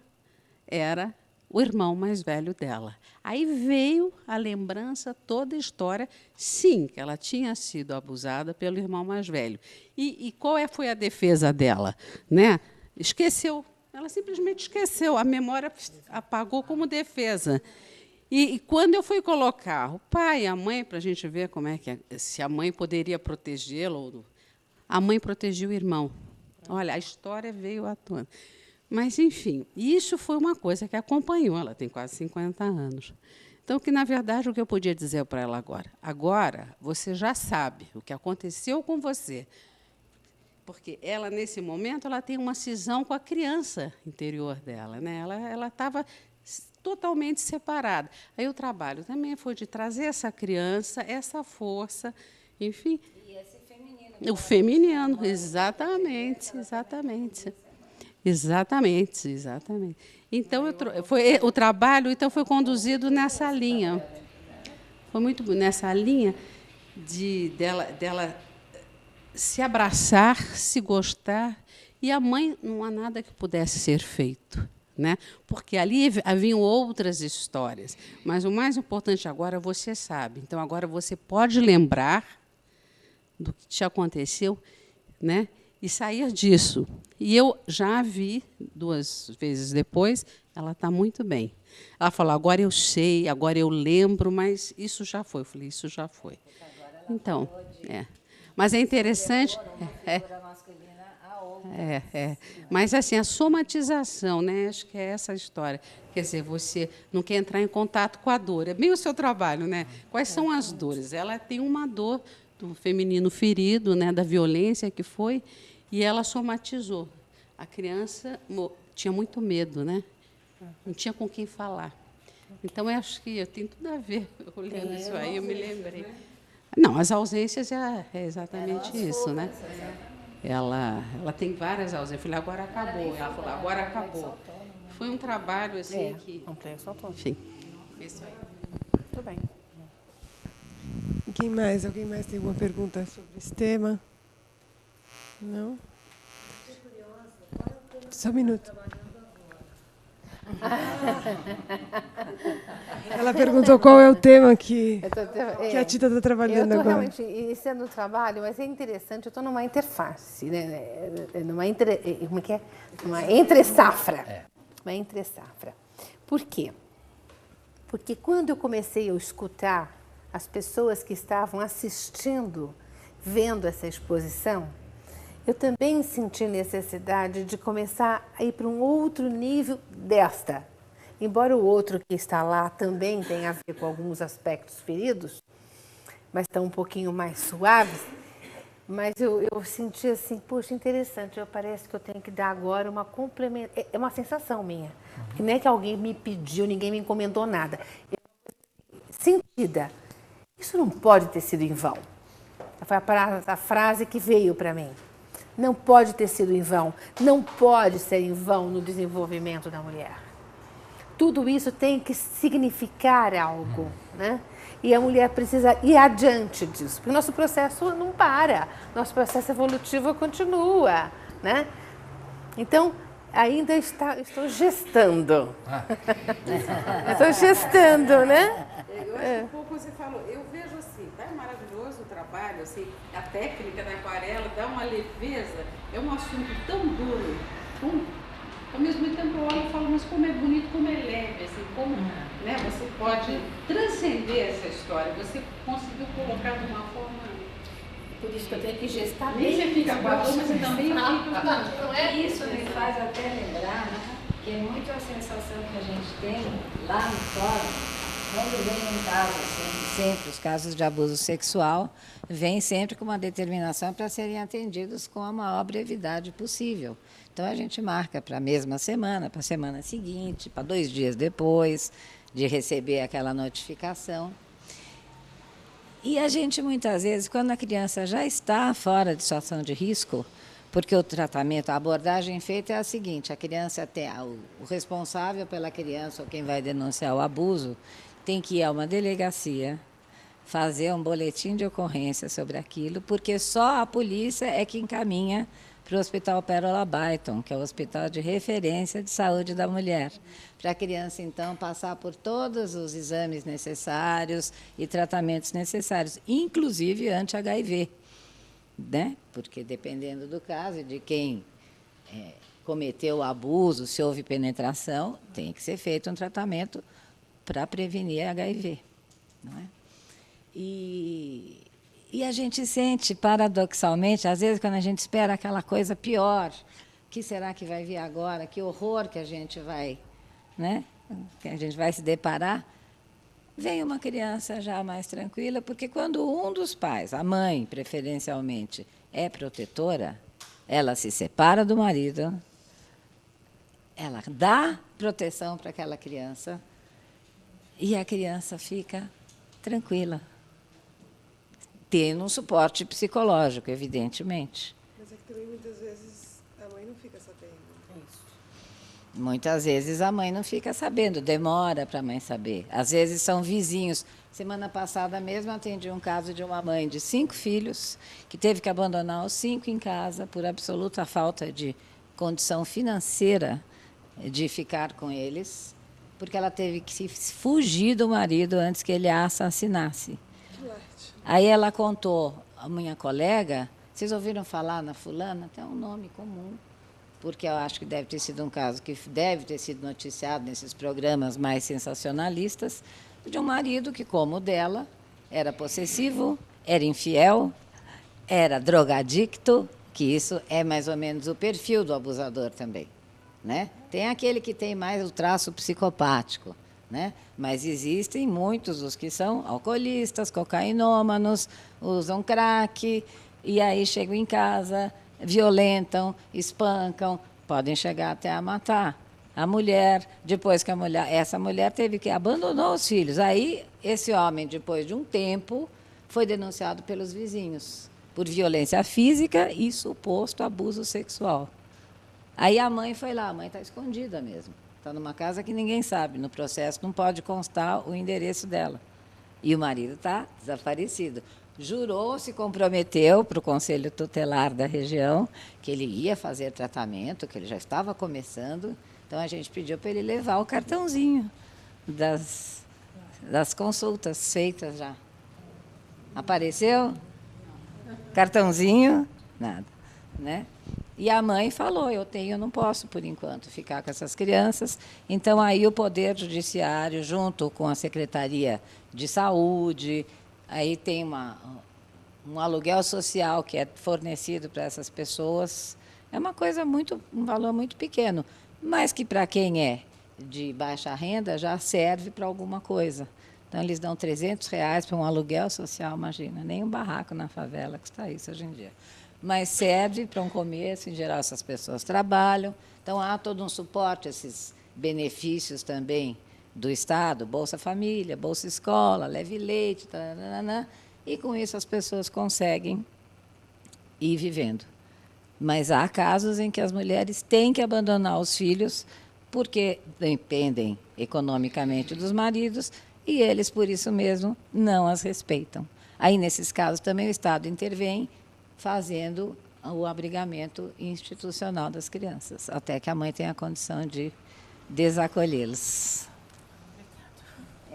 era o irmão mais velho dela. Aí veio a lembrança, toda a história, sim, que ela tinha sido abusada pelo irmão mais velho. E qual foi a defesa dela? Né? Esqueceu. Ela simplesmente esqueceu. A memória apagou como defesa. E quando eu fui colocar o pai e a mãe, para a gente ver como é que se a mãe poderia protegê-lo, a mãe protegia o irmão. Olha, a história veio à tona. Mas, enfim, isso foi uma coisa que acompanhou. Ela tem quase 50 anos. Então, que, na verdade, o que eu podia dizer para ela agora? Agora, você já sabe o que aconteceu com você. Porque ela, nesse momento, ela tem uma cisão com a criança interior dela. Né? Ela estava totalmente separada. Aí o trabalho também foi de trazer essa criança, essa força, enfim. E esse feminino. O feminino, exatamente, exatamente. Exatamente, exatamente. Então, o trabalho então, foi conduzido nessa linha. Foi muito nessa linha dela se abraçar, se gostar. E a mãe, não há nada que pudesse ser feito. Né? Porque ali haviam outras histórias. Mas o mais importante agora, você sabe. Então, agora você pode lembrar do que te aconteceu, né? E sair disso. E eu já a vi 2 vezes depois, ela está muito bem. Ela falou, agora eu sei, agora eu lembro, mas isso já foi. Eu falei, isso já foi. Então, mas é interessante... Mas, assim, a somatização, né? Acho que é essa a história. Quer dizer, você não quer entrar em contato com a dor. É bem o seu trabalho, né? Quais são as dores? Ela tem uma dor do feminino ferido, né? Da violência que foi, e ela somatizou. A criança tinha muito medo, né? Não tinha com quem falar. Então, eu acho que tem tudo a ver. Olhando isso aí, eu me lembrei. Não, as ausências é exatamente isso, né? Ela tem várias ausências. Eu falei, agora acabou. Ela falou, agora acabou. Foi um trabalho assim que... Enfim, isso aí. Tudo bem. Quem mais? Alguém mais tem alguma pergunta sobre esse tema? Não? Só um minuto. Ela perguntou qual é o tema que a Tita está trabalhando agora. Eu agora. estou realmente iniciando o trabalho, mas é interessante, eu estou numa interface, né? Como é que é? Uma entre-safra. Uma entre-safra. Por quê? Porque quando eu comecei a escutar as pessoas que estavam assistindo, vendo essa exposição, eu também senti necessidade de começar a ir para um outro nível desta. Embora o outro que está lá também tenha a ver com alguns aspectos feridos, mas estão um pouquinho mais suaves, mas eu senti assim, poxa, interessante, parece que eu tenho que dar agora uma complemento. É uma sensação minha, porque não é que alguém me pediu, ninguém me encomendou nada. Sentida, isso não pode ter sido em vão. Foi a frase que veio para mim. Não pode ter sido em vão, não pode ser em vão no desenvolvimento da mulher. Tudo isso tem que significar algo, né? E a mulher precisa ir adiante disso, porque nosso processo não para, nosso processo evolutivo continua, né? Então, ainda estou gestando. Estou gestando, né? Eu acho que um pouco você falou, eu vejo assim, tá maravilhoso o trabalho, assim, a técnica da aquarela dá uma leveza, é um assunto tão duro, ao mesmo tempo eu olho e falo, mas como é bonito, como é leve, assim, como né, você pode transcender essa história, você conseguiu colocar de uma forma... Por isso que eu tenho que gestar Nem bem. você fica baixo, mas também eu fico... Não é isso, me faz até lembrar que é muito a sensação que a gente tem lá no fórum, quando vem em casa, sempre os casos de abuso sexual, vem sempre com uma determinação para serem atendidos com a maior brevidade possível. Então, a gente marca para a mesma semana, para a semana seguinte, para 2 dias depois de receber aquela notificação. E a gente, muitas vezes, quando a criança já está fora de situação de risco, porque o tratamento, a abordagem feita é a seguinte, a criança tem, o responsável pela criança ou quem vai denunciar o abuso, tem que ir a uma delegacia, fazer um boletim de ocorrência sobre aquilo, porque só a polícia é que encaminha para o Hospital Pérola Baiton, que é o hospital de referência de saúde da mulher, para a criança, então, passar por todos os exames necessários e tratamentos necessários, inclusive anti-HIV, né? Porque, dependendo do caso e de quem cometeu o abuso, se houve penetração, tem que ser feito um tratamento para prevenir HIV. Não é? E a gente sente, paradoxalmente, às vezes, quando a gente espera aquela coisa pior, o que será que vai vir agora? Que horror que a gente vai, né? Que a gente vai se deparar. Vem uma criança já mais tranquila, porque quando um dos pais, a mãe, preferencialmente, é protetora, ela se separa do marido, ela dá proteção para aquela criança, e a criança fica tranquila, tendo um suporte psicológico, evidentemente. Mas é que também muitas vezes a mãe não fica sabendo. Muitas vezes a mãe não fica sabendo, demora para a mãe saber. Às vezes são vizinhos. Semana passada mesmo atendi um caso de uma mãe de 5 filhos que teve que abandonar os 5 em casa por absoluta falta de condição financeira de ficar com eles, porque ela teve que fugir do marido antes que ele a assassinasse. Aí ela contou, a minha colega, vocês ouviram falar na fulana? Tem um nome comum, porque eu acho que deve ter sido um caso que deve ter sido noticiado nesses programas mais sensacionalistas, de um marido que, como o dela, era possessivo, era infiel, era drogadicto, que isso é mais ou menos o perfil do abusador também, né? Tem aquele que tem mais o traço psicopático, né? Mas existem muitos os que são alcoolistas, cocainômanos, usam crack, e aí chegam em casa, violentam, espancam, podem chegar até a matar a mulher. Depois que essa mulher teve que abandonou os filhos. Aí esse homem, depois de um tempo, foi denunciado pelos vizinhos por violência física e suposto abuso sexual. Aí a mãe foi lá, a mãe está escondida mesmo. Está numa casa que ninguém sabe, no processo não pode constar o endereço dela. E o marido está desaparecido. Jurou, se comprometeu para o Conselho Tutelar da região que ele ia fazer tratamento, que ele já estava começando. Então, a gente pediu para ele levar o cartãozinho das consultas feitas já. Apareceu? Cartãozinho? Nada. Né? E a mãe falou, eu não posso, por enquanto, ficar com essas crianças. Então, aí o Poder Judiciário, junto com a Secretaria de Saúde, aí tem um aluguel social que é fornecido para essas pessoas. É uma coisa um valor muito pequeno, mas que para quem é de baixa renda já serve para alguma coisa. Então, eles dão R$ 300 para um aluguel social, imagina, nem um barraco na favela que está isso hoje em dia. Mas serve para um começo, em geral essas pessoas trabalham, então há todo um suporte, esses benefícios também do Estado, Bolsa Família, Bolsa Escola, Leve Leite, taranana, e com isso as pessoas conseguem ir vivendo. Mas há casos em que as mulheres têm que abandonar os filhos porque dependem economicamente dos maridos e eles, por isso mesmo, não as respeitam. Aí, nesses casos, também o Estado intervém fazendo o abrigamento institucional das crianças, até que a mãe tenha a condição de desacolhê-los.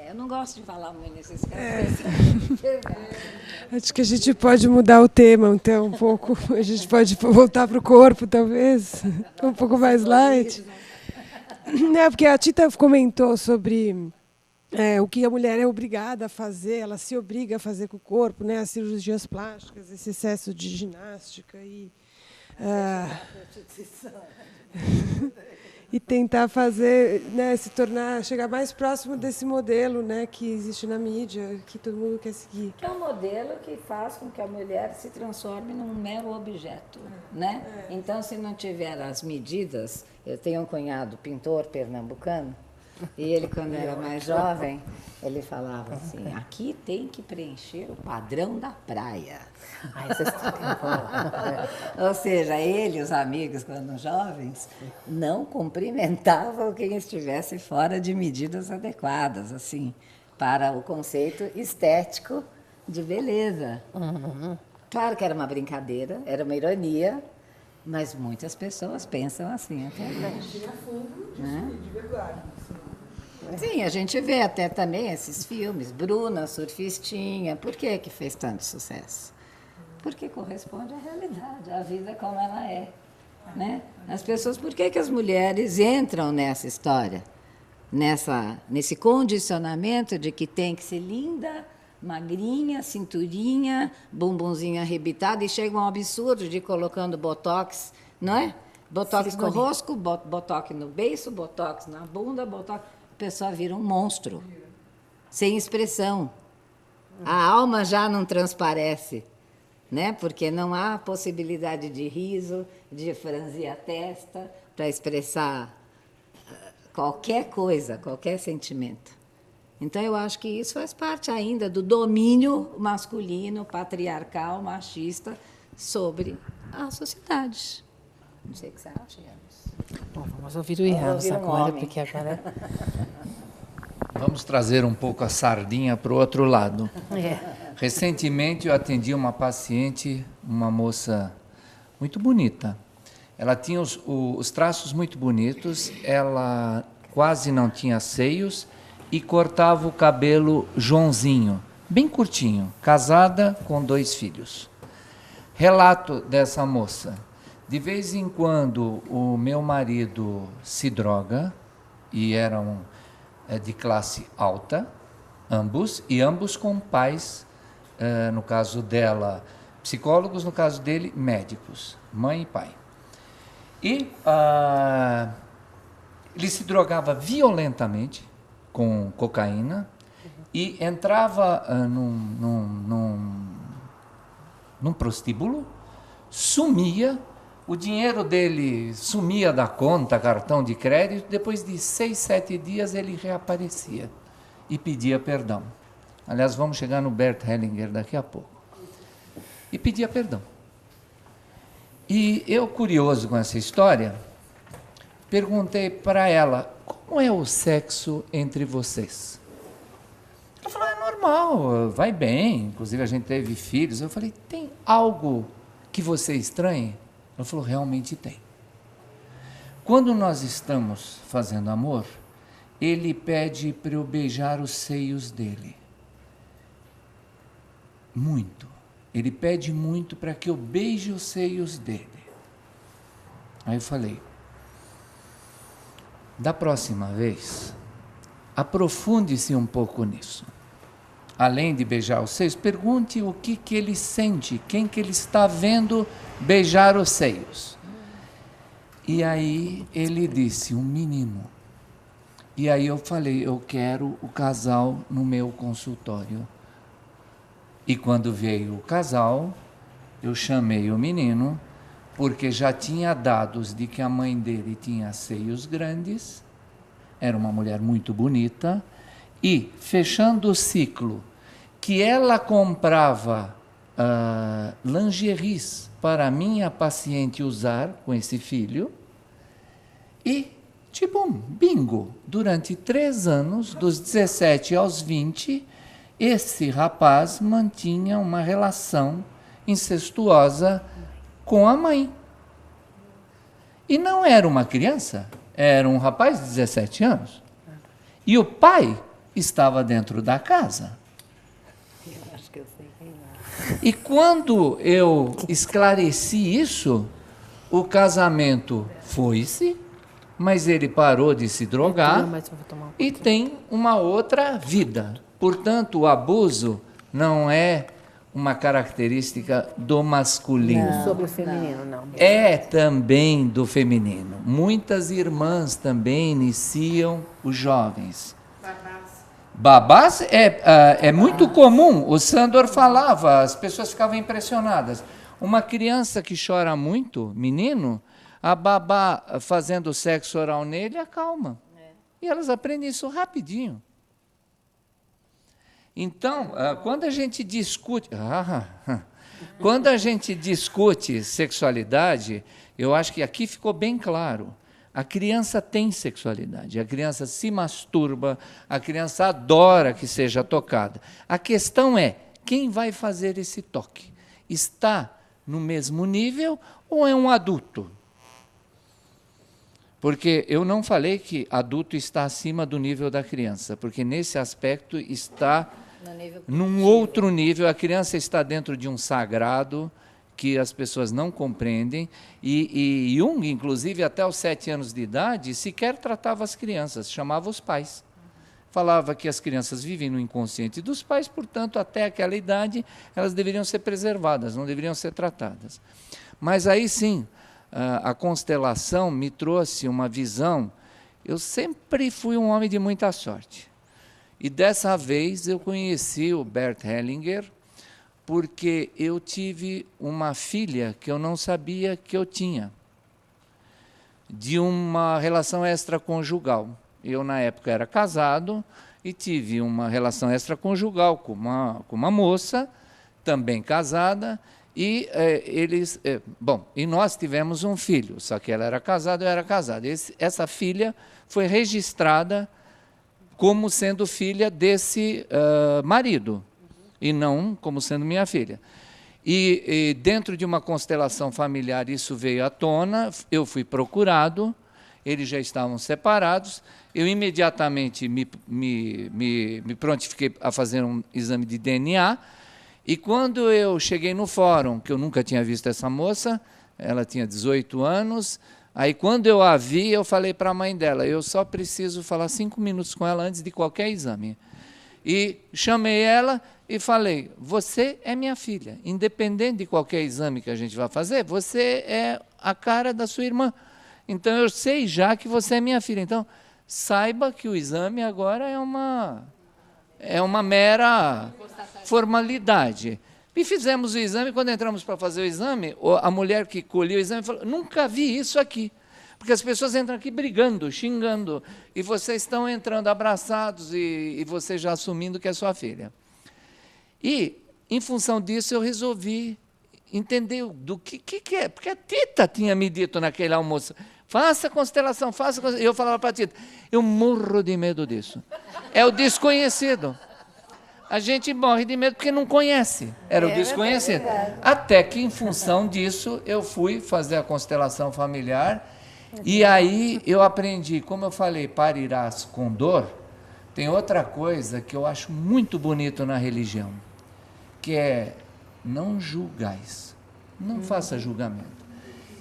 Eu não gosto de falar muito nesses casos. Acho que a gente pode mudar o tema, então, um pouco. A gente pode voltar para o corpo, talvez, um pouco mais light. Porque a Tita comentou sobre o que a mulher é obrigada a fazer, ela se obriga a fazer com o corpo, né? As cirurgias plásticas, esse excesso de ginástica e tentar fazer, né, chegar mais próximo desse modelo, né, que existe na mídia, que todo mundo quer seguir. Que é um modelo que faz com que a mulher se transforme num mero objeto, né? Então, se não tiver as medidas, eu tenho um cunhado pintor pernambucano, e ele, quando era mais jovem, ele falava assim, aqui tem que preencher o padrão da praia. Ou seja, ele e os amigos, quando jovens, não cumprimentavam quem estivesse fora de medidas adequadas, assim, para o conceito estético de beleza. Claro que era uma brincadeira, era uma ironia, mas muitas pessoas pensam assim até hoje. De verdade. Sim, a gente vê até também esses filmes, Bruna, Surfistinha, por que fez tanto sucesso? Porque corresponde à realidade, à vida como ela é. Né? As pessoas, por que as mulheres entram nessa história? Nesse condicionamento de que tem que ser linda, magrinha, cinturinha, bumbumzinho arrebitado, e chega um absurdo de ir colocando botox, não é? Botox no rosto, botox no beiço, botox na bunda, botox... A pessoa vira um monstro, sem expressão. A alma já não transparece, né? Porque não há possibilidade de riso, de franzir a testa, para expressar qualquer coisa, qualquer sentimento. Então, eu acho que isso faz parte ainda do domínio masculino, patriarcal, machista, sobre a sociedade. Não sei o que você acha, Janos. Bom, vamos ouvir o Janos agora, porque agora... Vamos trazer um pouco a sardinha para o outro lado. Recentemente eu atendi uma paciente, uma moça muito bonita. Ela tinha os traços muito bonitos, ela quase não tinha seios e cortava o cabelo Joãozinho, bem curtinho, casada com 2 filhos. Relato dessa moça. De vez em quando o meu marido se droga, e eram de classe alta, ambos com pais, no caso dela, psicólogos, no caso dele, médicos, mãe e pai. E ele se drogava violentamente com cocaína e entrava num prostíbulo, sumia, o dinheiro dele sumia da conta, cartão de crédito, depois de 6, 7 dias ele reaparecia e pedia perdão. Aliás, vamos chegar no Bert Hellinger daqui a pouco. E pedia perdão. E eu, curioso com essa história, perguntei para ela, como é o sexo entre vocês? Ela falou, é normal, vai bem, inclusive a gente teve filhos. Eu falei, tem algo que você estranhe? Ela falou, realmente tem. Quando nós estamos fazendo amor, ele pede para eu beijar os seios dele. Muito. Ele pede muito para que eu beije os seios dele. Aí eu falei, da próxima vez, aprofunde-se um pouco nisso. além de beijar os seios, pergunte o que ele sente, quem que ele está vendo beijar os seios. E aí ele disse, um menino. E aí eu falei, eu quero o casal no meu consultório. E quando veio o casal, eu chamei o menino, porque já tinha dados de que a mãe dele tinha seios grandes, era uma mulher muito bonita, e, fechando o ciclo, que ela comprava lingeries para a minha paciente usar com esse filho, e, tipo um bingo, durante 3 anos, dos 17 aos 20, esse rapaz mantinha uma relação incestuosa com a mãe. E não era uma criança, era um rapaz de 17 anos. E o pai estava dentro da casa. Eu acho que eu sei quem é. E quando eu esclareci isso, o casamento foi-se, mas ele parou de se drogar e tem uma outra vida. Portanto, o abuso não é uma característica do masculino. Não, sobre o feminino, não. É também do feminino. Muitas irmãs também iniciam os jovens. Babás é muito comum. O Sandor falava, as pessoas ficavam impressionadas. Uma criança que chora muito, menino, a babá fazendo sexo oral nele acalma. E elas aprendem isso rapidinho. Então, quando a gente discute sexualidade, eu acho que aqui ficou bem claro. A criança tem sexualidade, a criança se masturba, a criança adora que seja tocada. A questão é, quem vai fazer esse toque? Está no mesmo nível ou é um adulto? Porque eu não falei que adulto está acima do nível da criança, porque nesse aspecto está num outro nível, a criança está dentro de um sagrado que as pessoas não compreendem, e Jung, inclusive, até os 7 anos de idade, sequer tratava as crianças, chamava os pais. Falava que as crianças vivem no inconsciente dos pais, portanto, até aquela idade, elas deveriam ser preservadas, não deveriam ser tratadas. Mas aí sim, a constelação me trouxe uma visão. Eu sempre fui um homem de muita sorte. E dessa vez eu conheci o Bert Hellinger, porque eu tive uma filha que eu não sabia que eu tinha, de uma relação extraconjugal. Eu, na época, era casado e tive uma relação extraconjugal com uma moça, também casada, e e nós tivemos um filho, só que ela era casada, eu era casado. Essa filha foi registrada como sendo filha desse marido, e não como sendo minha filha. E dentro de uma constelação familiar isso veio à tona, eu fui procurado, eles já estavam separados, eu imediatamente me prontifiquei a fazer um exame de DNA, e quando eu cheguei no fórum, que eu nunca tinha visto essa moça, ela tinha 18 anos, aí quando eu a vi, eu falei para a mãe dela, eu só preciso falar 5 minutos com ela antes de qualquer exame. E chamei ela e falei, você é minha filha, independente de qualquer exame que a gente vai fazer, você é a cara da sua irmã. Então eu sei já que você é minha filha. Então saiba que o exame agora é uma mera formalidade. E fizemos o exame, quando entramos para fazer o exame, a mulher que colheu o exame falou, nunca vi isso aqui. Porque as pessoas entram aqui brigando, xingando, e vocês estão entrando abraçados e você já assumindo que é sua filha. E, em função disso, eu resolvi entender do que é. Porque a Tita tinha me dito naquele almoço, faça constelação, faça constelação. E eu falava para a Tita, eu morro de medo disso. É o desconhecido. A gente morre de medo porque não conhece. Era o desconhecido. Até que, em função disso, eu fui fazer a constelação familiar. E aí eu aprendi, como eu falei, parirás com dor, tem outra coisa que eu acho muito bonito na religião, que é não julgais, não faça julgamento.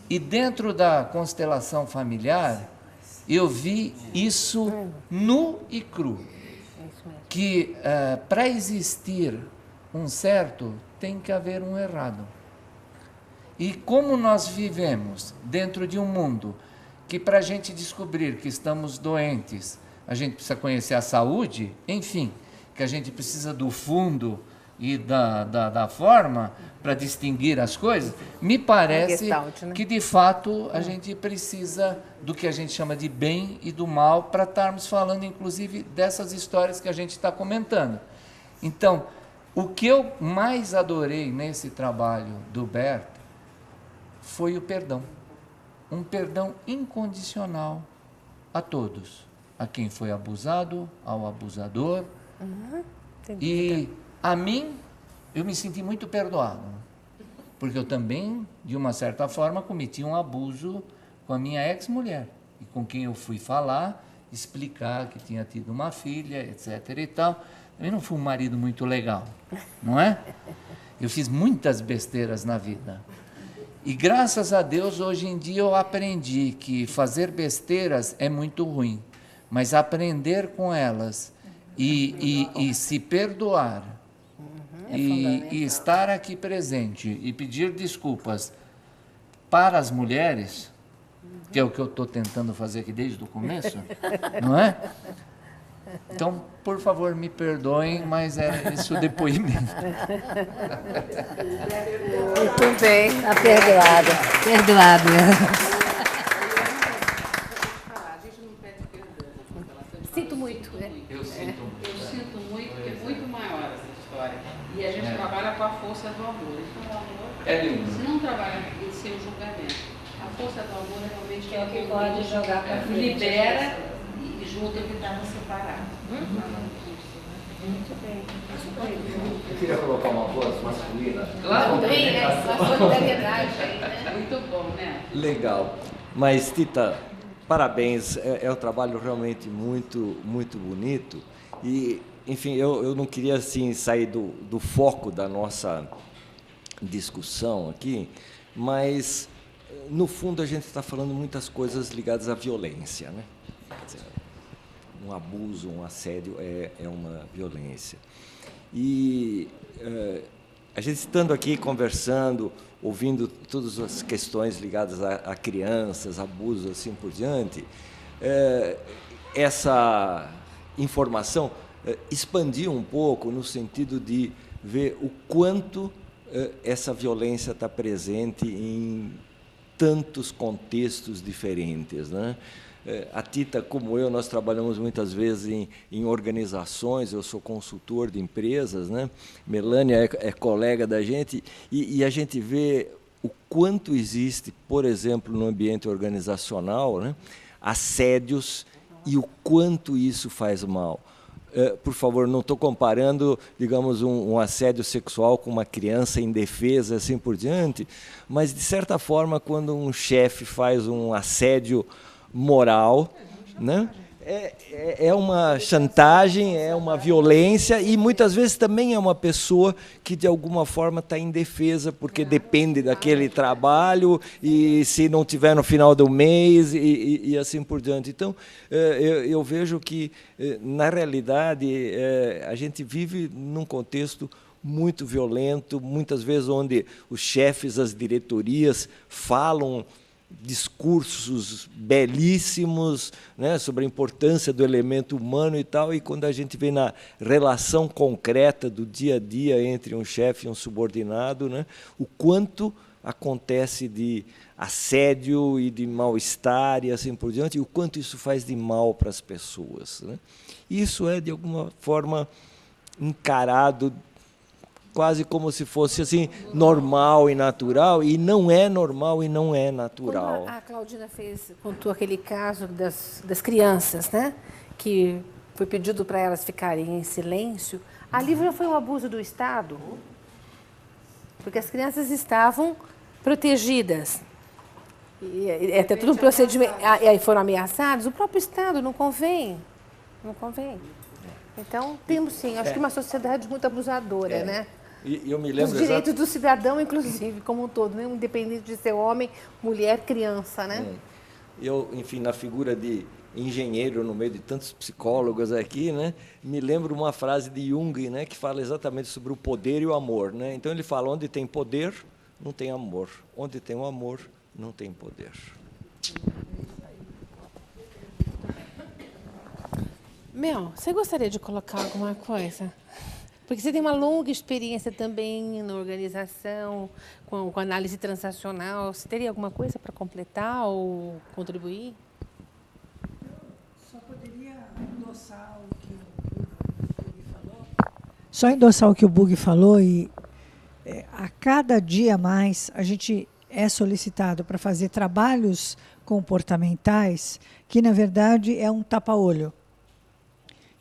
E dentro da constelação familiar, eu vi isso nu e cru. que para existir um certo, tem que haver um errado. E como nós vivemos dentro de um mundo que, para a gente descobrir que estamos doentes, a gente precisa conhecer a saúde, enfim, que a gente precisa do fundo e da forma para distinguir as coisas, me parece que, de fato, a gente precisa do que a gente chama de bem e do mal para estarmos falando, inclusive, dessas histórias que a gente está comentando. Então, o que eu mais adorei nesse trabalho do Bert foi o perdão. Um perdão incondicional a todos. A quem foi abusado, ao abusador. E a mim, eu me senti muito perdoado. Porque eu também, de uma certa forma, cometi um abuso com a minha ex-mulher. E com quem eu fui falar, explicar que tinha tido uma filha, etc. e tal. Eu não fui um marido muito legal, não é? Eu fiz muitas besteiras na vida. E graças a Deus, hoje em dia, eu aprendi que fazer besteiras é muito ruim. Mas aprender com elas e se perdoar e estar aqui presente e pedir desculpas para as mulheres, que é o que eu estou tentando fazer aqui desde o começo, não é? Então, por favor, me perdoem, mas é esse o depoimento. Muito bem, está perdoada. Perdoado. Sinto muito, né? Eu sinto muito. Eu sinto muito, porque é muito maior essa história. E a gente trabalha com a força do amor. Então, o amor, É lindo. se não trabalha em seu julgamento, a força do amor é realmente É o que pode jogar para frente. libera e junta o que estava separado. Muito bem. Eu queria colocar uma voz masculina. Claro. Bem, né? A solidariedade aí, né? Muito bom, né? Legal. Mas, Tita, parabéns. É um trabalho realmente muito, muito bonito. E, enfim, eu não queria assim, sair do foco da nossa discussão aqui, mas, no fundo, a gente está falando muitas coisas ligadas à violência, né? Quer dizer, um abuso, um assédio é uma violência. E a gente estando aqui conversando, ouvindo todas as questões ligadas a crianças, abusos, assim por diante, essa informação expandiu um pouco no sentido de ver o quanto essa violência está presente em tantos contextos diferentes, né? A Tita, como eu, nós trabalhamos muitas vezes em organizações, eu sou consultor de empresas, né? Melânia é colega da gente, e a gente vê o quanto existe, por exemplo, no ambiente organizacional, né? Assédios e o quanto isso faz mal. Por favor, não estou comparando, digamos, um assédio sexual com uma criança indefesa, assim por diante, mas, de certa forma, quando um chefe faz um assédio moral, né? É uma chantagem, é uma violência e muitas vezes também é uma pessoa que de alguma forma está indefesa porque depende daquele trabalho e se não tiver no final do mês e assim por diante. Então, eu vejo que, na realidade, a gente vive num contexto muito violento, muitas vezes onde os chefes, as diretorias falam discursos belíssimos, né, sobre a importância do elemento humano e tal, e quando a gente vê na relação concreta do dia a dia entre um chefe e um subordinado, né, o quanto acontece de assédio e de mal-estar e assim por diante, e o quanto isso faz de mal para as pessoas, né? Isso é, de alguma forma, encarado quase como se fosse assim normal e natural, e não é normal e não é natural. Quando a Claudina contou aquele caso das crianças, né, que foi pedido para elas ficarem em silêncio, ali já foi um abuso do Estado, porque as crianças estavam protegidas. E até tudo um procedimento, e aí foram ameaçados, o próprio Estado não convém. Então, temos sim, acho que uma sociedade muito abusadora, né? E eu me lembro os direitos do cidadão, inclusive, como um todo, né? Independente de ser homem, mulher, criança, né? eu, enfim, na figura de engenheiro no meio de tantos psicólogos aqui, né, me lembro uma frase de Jung, né, que fala exatamente sobre o poder e o amor, né? Então ele fala: onde tem poder, não tem amor. Onde tem o amor, não tem poder. Mel, você gostaria de colocar alguma coisa? Porque você tem uma longa experiência também na organização, com análise transacional. Você teria alguma coisa para completar ou contribuir? Só poderia endossar o que o Bug falou. Só endossar o que o Bug falou e a cada dia mais a gente é solicitado para fazer trabalhos comportamentais que, na verdade, é um tapa-olho.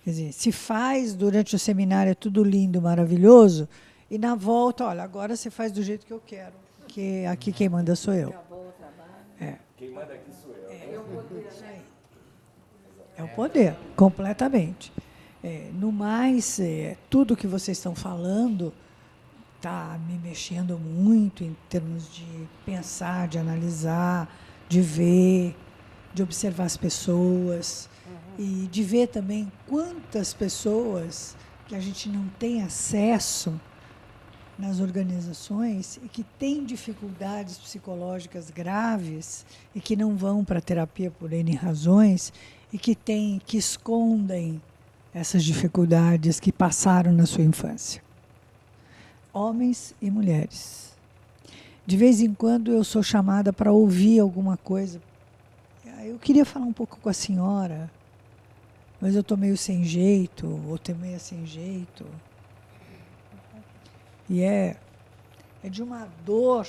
Quer dizer, se faz durante o seminário, é tudo lindo, maravilhoso, e na volta, olha, agora você faz do jeito que eu quero, porque aqui quem manda sou eu. Acabou o trabalho. É. Quem manda aqui sou eu. É o poder, completamente. No mais, tudo que vocês estão falando está me mexendo muito em termos de pensar, de analisar, de ver, de observar as pessoas. E de ver também quantas pessoas que a gente não tem acesso nas organizações e que têm dificuldades psicológicas graves e que não vão para a terapia por N razões e que escondem essas dificuldades que passaram na sua infância. Homens e mulheres. De vez em quando eu sou chamada para ouvir alguma coisa. Eu queria falar um pouco com a senhora, mas eu estou meio sem jeito, ou estou meio sem jeito. E é de uma dor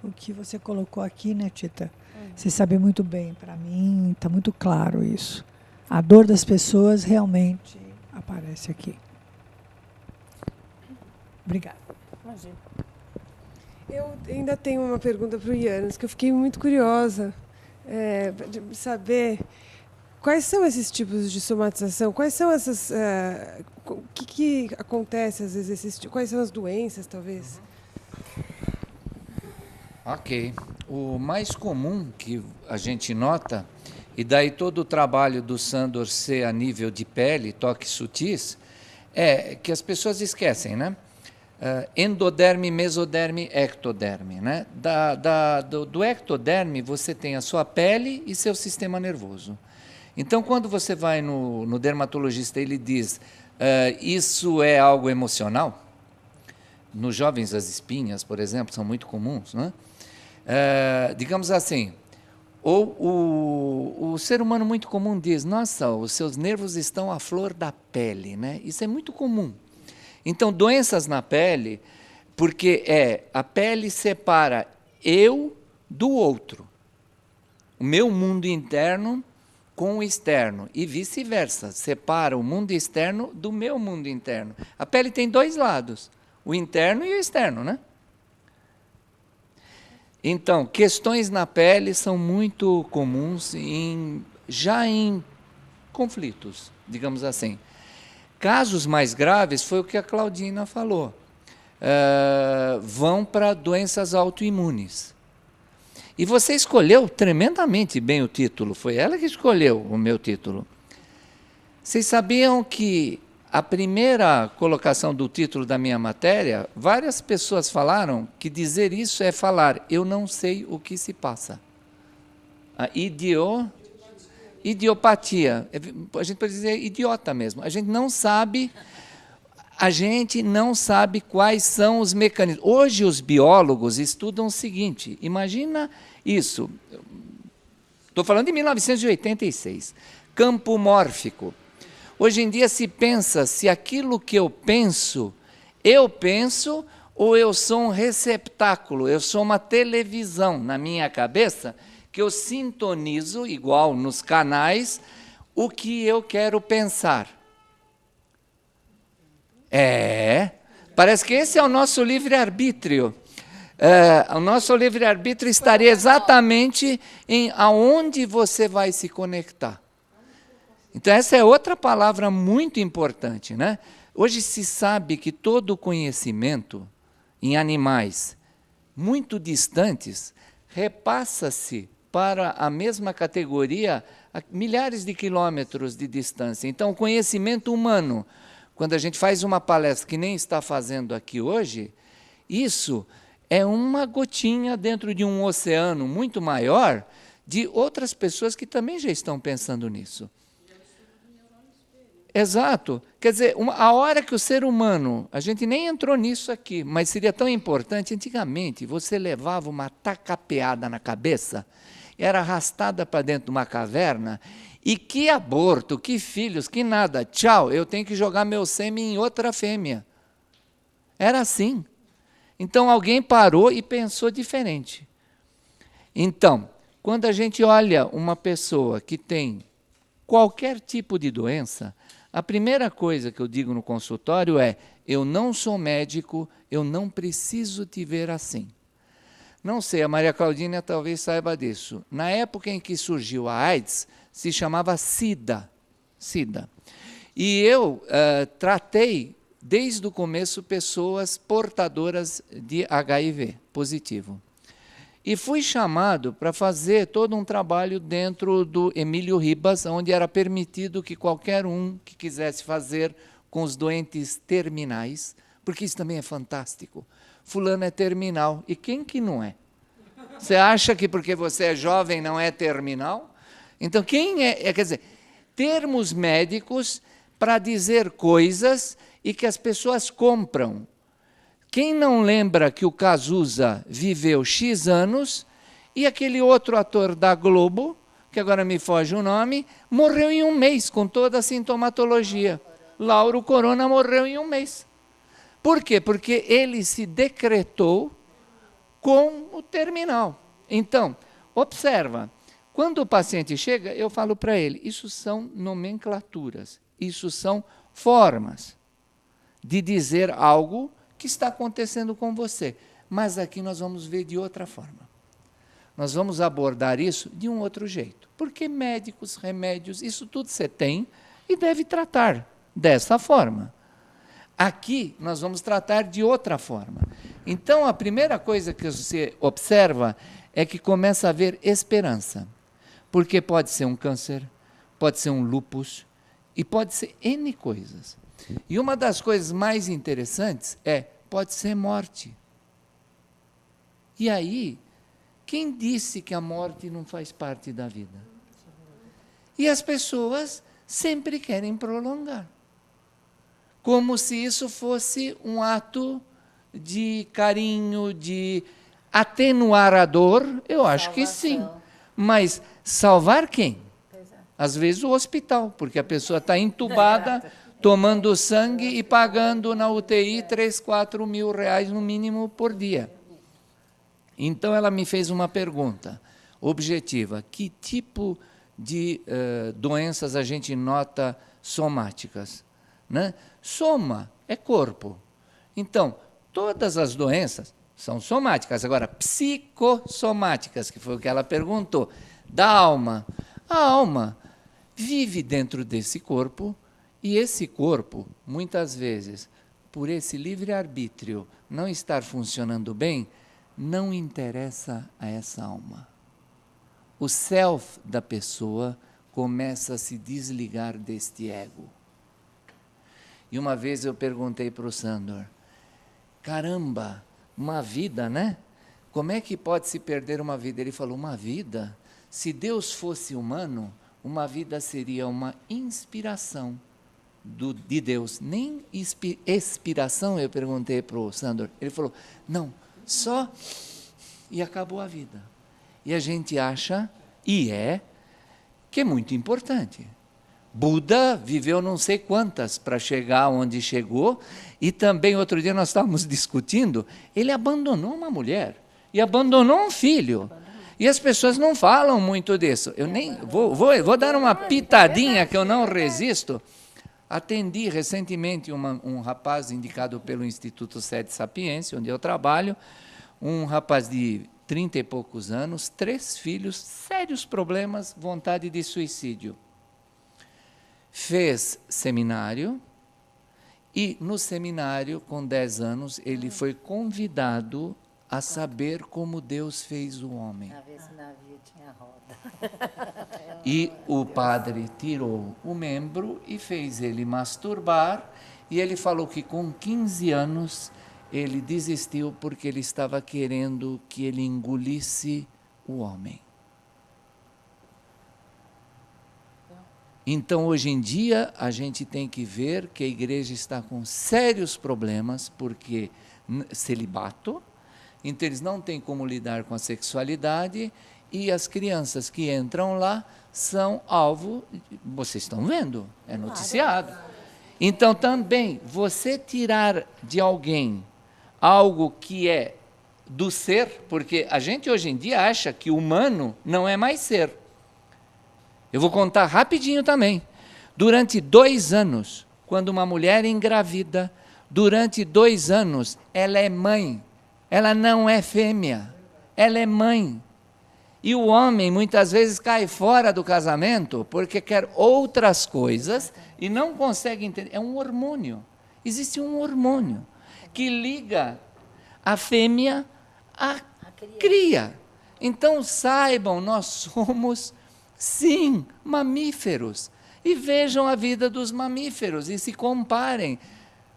o que você colocou aqui, né, Tita? Você sabe muito bem, para mim está muito claro isso. A dor das pessoas realmente aparece aqui. Obrigada. Imagina. Eu ainda tenho uma pergunta para o Yanis, que eu fiquei muito curiosa de saber quais são esses tipos de somatização, quais são essas... o que acontece às vezes, quais são as doenças, talvez? Ok. O mais comum que a gente nota, e daí todo o trabalho do Sandor ser a nível de pele, toques sutis, é que as pessoas esquecem, né? Endoderme, mesoderme, ectoderme, né? Do ectoderme você tem a sua pele e seu sistema nervoso. Então, quando você vai no dermatologista, ele diz, isso é algo emocional. Nos jovens, as espinhas, por exemplo, são muito comuns, né? Digamos assim, ou o ser humano muito comum diz, nossa, os seus nervos estão à flor da pele, né? Isso é muito comum. Então, doenças na pele, porque a pele separa eu do outro, o meu mundo interno com o externo, e vice-versa, separa o mundo externo do meu mundo interno. A pele tem dois lados, o interno e o externo, né? Então, questões na pele são muito comuns já em conflitos, digamos assim. Casos mais graves, foi o que a Claudina falou, vão para doenças autoimunes. E você escolheu tremendamente bem o título, foi ela que escolheu o meu título. Vocês sabiam que a primeira colocação do título da minha matéria, várias pessoas falaram que dizer isso é falar, eu não sei o que se passa. A idiopatia, a gente pode dizer idiota mesmo, a gente não sabe quais são os mecanismos. Hoje os biólogos estudam o seguinte, imagina isso, estou falando de 1986, campo mórfico. Hoje em dia se pensa se aquilo que eu penso ou eu sou um receptáculo, eu sou uma televisão na minha cabeça que eu sintonizo, igual nos canais, o que eu quero pensar. Parece que esse é o nosso livre-arbítrio. O nosso livre-arbítrio estaria exatamente em aonde você vai se conectar. Então, essa é outra palavra muito importante, né? Hoje se sabe que todo o conhecimento em animais muito distantes repassa-se para a mesma categoria a milhares de quilômetros de distância. Então, o conhecimento humano, quando a gente faz uma palestra que nem está fazendo aqui hoje, isso é uma gotinha dentro de um oceano muito maior de outras pessoas que também já estão pensando nisso. Exato. Quer dizer, a hora que o ser humano, a gente nem entrou nisso aqui, mas seria tão importante, antigamente você levava uma tacapeada na cabeça, era arrastada para dentro de uma caverna, e que aborto, que filhos, que nada, tchau, eu tenho que jogar meu sêmen em outra fêmea. Era assim. Então alguém parou e pensou diferente. Então, quando a gente olha uma pessoa que tem qualquer tipo de doença, a primeira coisa que eu digo no consultório é: eu não sou médico, eu não preciso te ver assim. Não sei, a Maria Claudina talvez saiba disso. Na época em que surgiu a AIDS, se chamava SIDA. E eu tratei, desde o começo, pessoas portadoras de HIV positivo. E fui chamado para fazer todo um trabalho dentro do Emílio Ribas, onde era permitido que qualquer um que quisesse fazer com os doentes terminais, porque isso também é fantástico. Fulano é terminal, e quem que não é? Você acha que porque você é jovem não é terminal? Então, quem é? Quer dizer, termos médicos para dizer coisas e que as pessoas compram. Quem não lembra que o Cazuza viveu X anos e aquele outro ator da Globo, que agora me foge o nome, morreu em um mês, com toda a sintomatologia. Lauro Corona morreu em um mês. Por quê? Porque ele se decretou com o terminal. Então, observa, quando o paciente chega, eu falo para ele, isso são nomenclaturas, isso são formas de dizer algo que está acontecendo com você. Mas aqui nós vamos ver de outra forma. Nós vamos abordar isso de um outro jeito. Porque médicos, remédios, isso tudo você tem e deve tratar dessa forma. Aqui nós vamos tratar de outra forma. Então, a primeira coisa que você observa é que começa a haver esperança. Porque pode ser um câncer, pode ser um lúpus e pode ser N coisas. E uma das coisas mais interessantes pode ser morte. E aí, quem disse que a morte não faz parte da vida? E as pessoas sempre querem prolongar. Como se isso fosse um ato de carinho, de atenuar a dor, eu acho que sim. Mas salvar quem? Às vezes o hospital, porque a pessoa está entubada, tomando sangue e pagando na UTI 3, 4 mil reais no mínimo por dia. Então ela me fez uma pergunta objetiva: que tipo de doenças a gente nota somáticas? Né? Soma é corpo. Então, todas as doenças são somáticas. Agora, psicossomáticas, que foi o que ela perguntou, da alma. A alma vive dentro desse corpo, e esse corpo, muitas vezes, por esse livre-arbítrio não estar funcionando bem, não interessa a essa alma. O self da pessoa começa a se desligar deste ego. E uma vez eu perguntei para o Sandor, caramba, uma vida, né? Como é que pode se perder uma vida? Ele falou, uma vida? Se Deus fosse humano, uma vida seria uma inspiração de Deus. Nem expiração, eu perguntei para o Sandor. Ele falou, não, só... E acabou a vida. E a gente acha, que é muito importante. Buda viveu não sei quantas para chegar onde chegou, e também outro dia nós estávamos discutindo, ele abandonou uma mulher, e abandonou um filho, e as pessoas não falam muito disso. Eu nem vou dar uma pitadinha que eu não resisto. Atendi recentemente um rapaz indicado pelo Instituto Sede Sapiência, onde eu trabalho, um rapaz de 30 e poucos anos, 3 filhos, sérios problemas, vontade de suicídio. Fez seminário e, no seminário, com 10 anos, ele foi convidado a saber como Deus fez o homem. A ver se navio tinha roda. E o padre tirou o membro e fez ele masturbar, e ele falou que com 15 anos ele desistiu porque ele estava querendo que ele engolisse o homem. Então, hoje em dia, a gente tem que ver que a igreja está com sérios problemas, porque celibato, então eles não têm como lidar com a sexualidade, e as crianças que entram lá são alvo, vocês estão vendo, é noticiado. Então, também, você tirar de alguém algo que é do ser, porque a gente hoje em dia acha que o humano não é mais ser. Eu vou contar rapidinho também. Durante 2 anos, quando uma mulher engravida, durante 2 anos, ela é mãe. Ela não é fêmea. Ela é mãe. E o homem, muitas vezes, cai fora do casamento porque quer outras coisas e não consegue entender. É um hormônio. Existe um hormônio que liga a fêmea à cria. Então, saibam, nós somos... sim, mamíferos. E vejam a vida dos mamíferos e se comparem.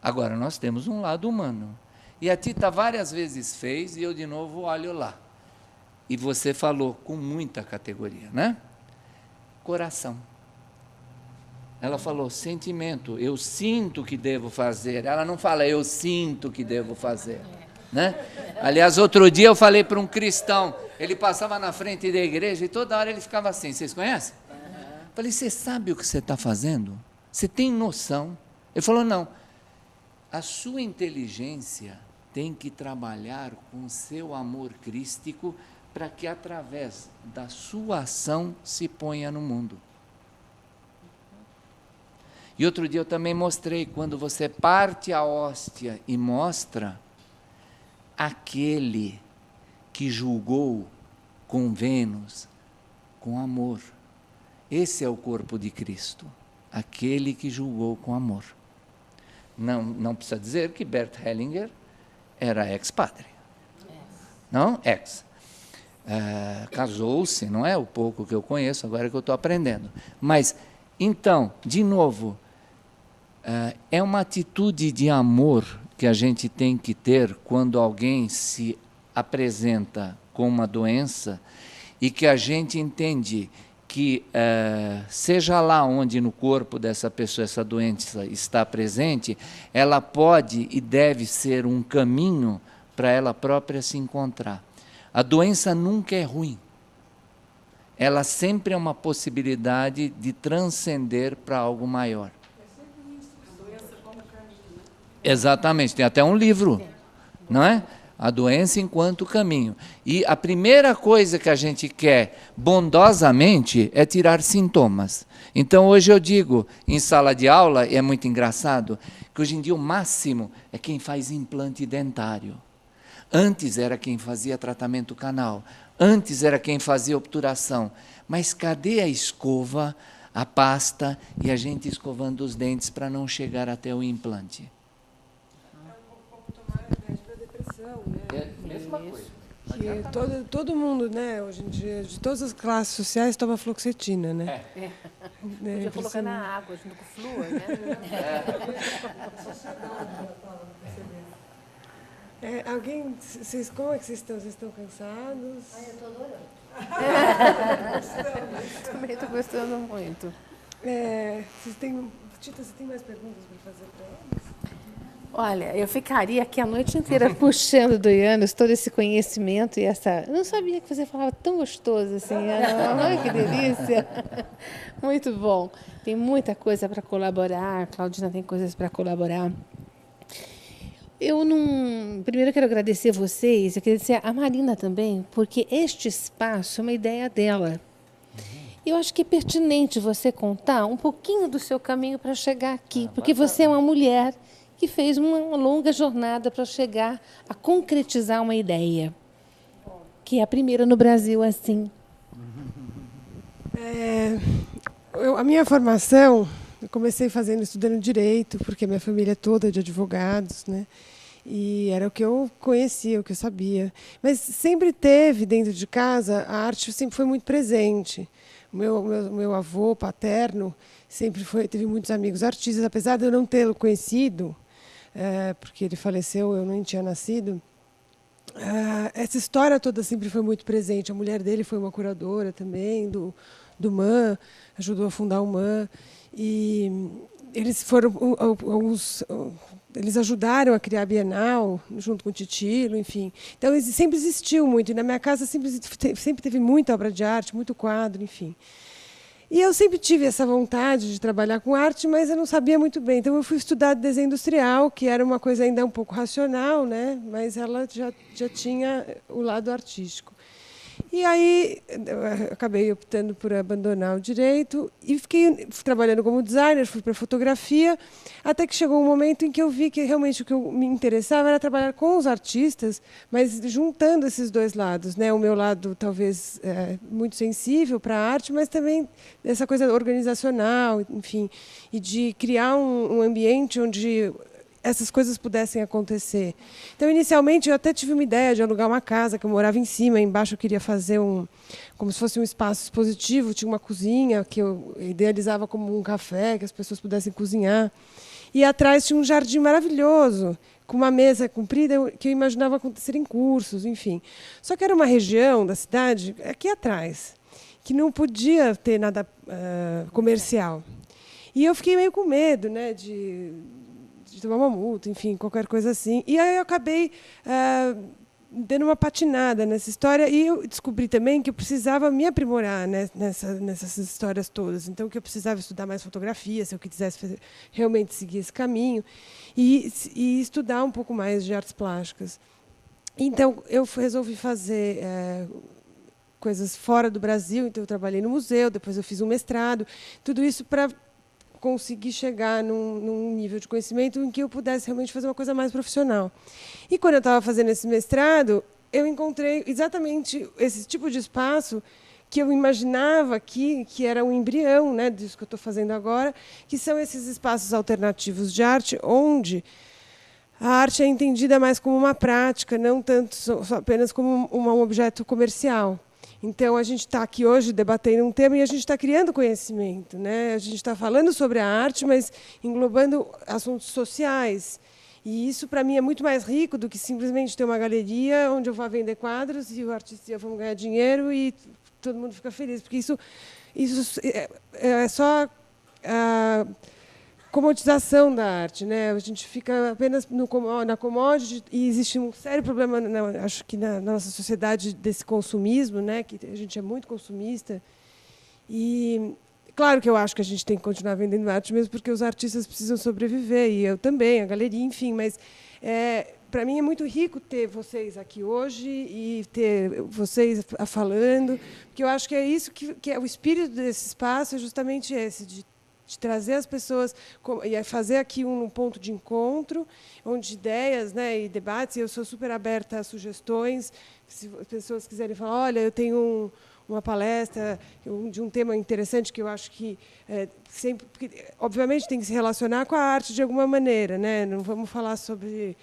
Agora, nós temos um lado humano. E a Tita várias vezes fez, e eu de novo olho lá. E você falou com muita categoria, né? Coração. Ela falou sentimento, eu sinto que devo fazer. Ela não fala eu sinto que devo fazer. Né? Aliás, outro dia eu falei para um cristão, ele passava na frente da igreja e toda hora ele ficava assim, vocês conhecem? Falei, você sabe o que você está fazendo? Você tem noção? Ele falou, não, a sua inteligência tem que trabalhar com o seu amor crístico para que através da sua ação se ponha no mundo. E outro dia eu também mostrei, quando você parte a hóstia e mostra, aquele que julgou com Vênus, com amor. Esse é o corpo de Cristo, aquele que julgou com amor. Não precisa dizer que Bert Hellinger era ex-padre. Não? Ex. Casou-se, não é o pouco que eu conheço, agora que eu estou aprendendo. Mas, então, de novo, é uma atitude de amor que a gente tem que ter quando alguém se apresenta com uma doença e que a gente entende que, seja lá onde no corpo dessa pessoa essa doença está presente, ela pode e deve ser um caminho para ela própria se encontrar. A doença nunca é ruim. Ela sempre é uma possibilidade de transcender para algo maior. Exatamente, tem até um livro, não é? A doença enquanto caminho. E a primeira coisa que a gente quer, bondosamente, é tirar sintomas. Então, hoje eu digo, em sala de aula, e é muito engraçado, que hoje em dia o máximo é quem faz implante dentário. Antes era quem fazia tratamento canal, antes era quem fazia obturação. Mas cadê a escova, a pasta e a gente escovando os dentes para não chegar até o implante? Né? É a mesma coisa. Que todo mundo, né, hoje em dia, de todas as classes sociais, toma fluoxetina, né? Podia colocar na água, junto com o flúor, né? Alguém, como é que vocês estão? Vocês estão cansados? Ai, eu estou adorando. Também estou gostando muito. Tita, você tem mais perguntas para fazer para eles? Olha, eu ficaria aqui a noite inteira puxando do Janus todo esse conhecimento e essa... Eu não sabia que você falava tão gostoso assim. Ai, que delícia. Muito bom. Tem muita coisa para colaborar. A Claudina tem coisas para colaborar. Primeiro eu quero agradecer vocês, eu quero agradecer a Marina também, porque este espaço é uma ideia dela. Eu acho que é pertinente você contar um pouquinho do seu caminho para chegar aqui, porque você é uma mulher que fez uma longa jornada para chegar a concretizar uma ideia, que é a primeira no Brasil assim. A minha formação, eu comecei estudando direito, porque minha família é toda de advogados, né? E era o que eu conhecia, o que eu sabia. Mas sempre teve, dentro de casa, a arte sempre foi muito presente. O meu avô paterno sempre teve muitos amigos artistas, apesar de eu não tê-lo conhecido, porque ele faleceu, eu nem tinha nascido. Essa história toda sempre foi muito presente. A mulher dele foi uma curadora também do MAN, ajudou a fundar o MAN. E eles foram eles ajudaram a criar a Bienal, junto com o Titilo, enfim. Então, sempre existiu muito. E na minha casa sempre teve muita obra de arte, muito quadro, enfim. E eu sempre tive essa vontade de trabalhar com arte, mas eu não sabia muito bem. Então, eu fui estudar desenho industrial, que era uma coisa ainda um pouco racional, né? Mas ela já tinha o lado artístico. E aí, eu acabei optando por abandonar o direito e fiquei trabalhando como designer, fui para fotografia, até que chegou um momento em que eu vi que realmente o que me interessava era trabalhar com os artistas, mas juntando esses dois lados, né? O meu lado, talvez, muito sensível para a arte, mas também essa coisa organizacional, enfim, e de criar um ambiente onde essas coisas pudessem acontecer. Então, inicialmente, eu até tive uma ideia de alugar uma casa, que eu morava em cima, embaixo eu queria fazer como se fosse um espaço expositivo, tinha uma cozinha que eu idealizava como um café, que as pessoas pudessem cozinhar. E atrás tinha um jardim maravilhoso, com uma mesa comprida, que eu imaginava acontecer em cursos, enfim. Só que era uma região da cidade, aqui atrás, que não podia ter nada comercial. E eu fiquei meio com medo, né, de tomar uma multa, enfim, qualquer coisa assim. E aí eu acabei dando uma patinada nessa história e eu descobri também que eu precisava me aprimorar, né, nessas histórias todas. Então, que eu precisava estudar mais fotografia, se eu quisesse realmente seguir esse caminho, e estudar um pouco mais de artes plásticas. Então, eu resolvi fazer coisas fora do Brasil. Então, eu trabalhei no museu, depois eu fiz um mestrado, tudo isso para conseguir chegar num nível de conhecimento em que eu pudesse realmente fazer uma coisa mais profissional. E quando eu estava fazendo esse mestrado, eu encontrei exatamente esse tipo de espaço que eu imaginava aqui, que era um embrião, né, disso que eu estou fazendo agora, que são esses espaços alternativos de arte, onde a arte é entendida mais como uma prática, não tanto só apenas como um objeto comercial. Então, a gente está aqui hoje debatendo um tema e a gente está criando conhecimento, né? A gente está falando sobre a arte, mas englobando assuntos sociais. E isso, para mim, é muito mais rico do que simplesmente ter uma galeria onde eu vou vender quadros e o artista e eu vamos ganhar dinheiro e todo mundo fica feliz. Porque isso é só a comodização da arte, né? A gente fica apenas na commodity e existe um sério problema, acho que na nossa sociedade, desse consumismo, né? Que a gente é muito consumista. E claro que eu acho que a gente tem que continuar vendendo arte mesmo, porque os artistas precisam sobreviver e eu também, a galeria, enfim. Mas para mim é muito rico ter vocês aqui hoje e ter vocês falando, porque eu acho que é isso que é o espírito desse espaço, é justamente esse de trazer as pessoas e fazer aqui um ponto de encontro, onde ideias, né, e debates. E eu sou super aberta a sugestões. Se as pessoas quiserem falar, olha, eu tenho uma palestra de um tema interessante que eu acho que sempre, porque, obviamente, tem que se relacionar com a arte de alguma maneira, né? Não vamos falar sobre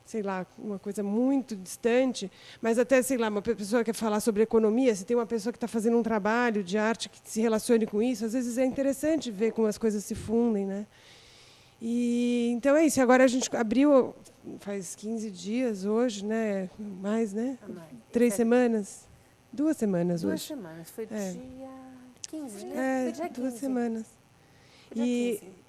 sei lá, uma coisa muito distante, mas até, sei lá, uma pessoa que quer falar sobre economia, se tem uma pessoa que está fazendo um trabalho de arte que se relacione com isso, às vezes é interessante ver como as coisas se fundem, né? E então é isso. Agora a gente abriu faz 15 dias hoje, né? Mais, né? 3 semanas. 2 semanas hoje. 2 semanas. Foi dia 15, né? Foi dia 15. 2 semanas. Foi dia 15.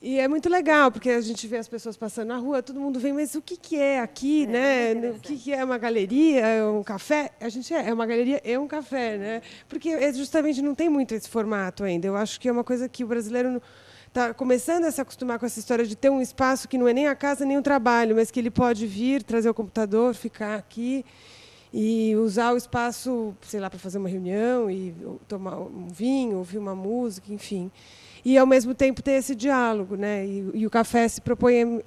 E é muito legal, porque a gente vê as pessoas passando na rua, todo mundo vem, mas o que é aqui, né? O que é uma galeria, um café? A gente é uma galeria e um café, né? Porque justamente não tem muito esse formato ainda. Eu acho que é uma coisa que o brasileiro está começando a se acostumar com essa história de ter um espaço que não é nem a casa nem o trabalho, mas que ele pode vir, trazer o computador, ficar aqui e usar o espaço, sei lá, para fazer uma reunião e tomar um vinho, ouvir uma música, enfim. E, ao mesmo tempo, ter esse diálogo, né? E o café se propõe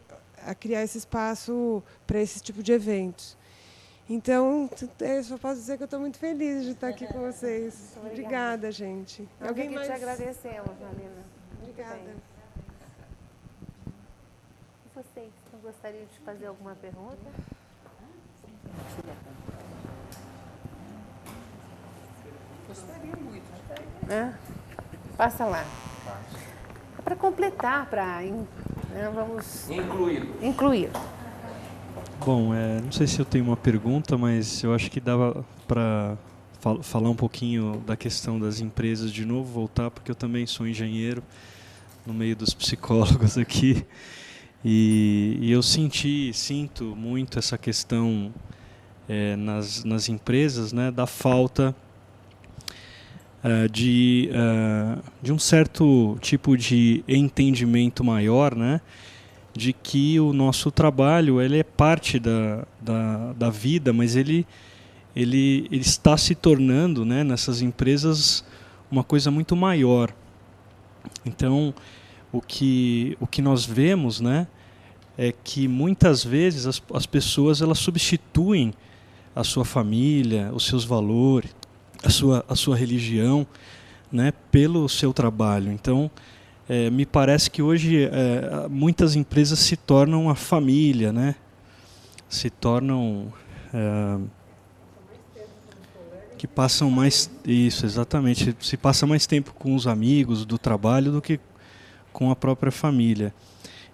a criar esse espaço para esse tipo de eventos. Então, eu só posso dizer que eu estou muito feliz de estar aqui com vocês. Obrigada, gente. Alguém mais? Te agradecemos, Marina. Obrigada. vocês não gostariam de fazer alguma pergunta? Gostaria muito. Passa lá. Para completar, vamos incluir. Bom, não sei se eu tenho uma pergunta, mas eu acho que dava para falar um pouquinho da questão das empresas de novo, voltar, porque eu também sou engenheiro, no meio dos psicólogos aqui, e eu sinto muito essa questão nas empresas, né, da falta de um certo tipo de entendimento maior, né, de que o nosso trabalho ele é parte da vida, mas ele está se tornando, né, nessas empresas uma coisa muito maior. Então, o que nós vemos, né, é que muitas vezes as pessoas elas substituem a sua família, os seus valores, a sua religião, né, pelo seu trabalho. Então, me parece que hoje muitas empresas se tornam a família, né? Se tornam que passam mais isso, exatamente, se passa mais tempo com os amigos do trabalho do que com a própria família.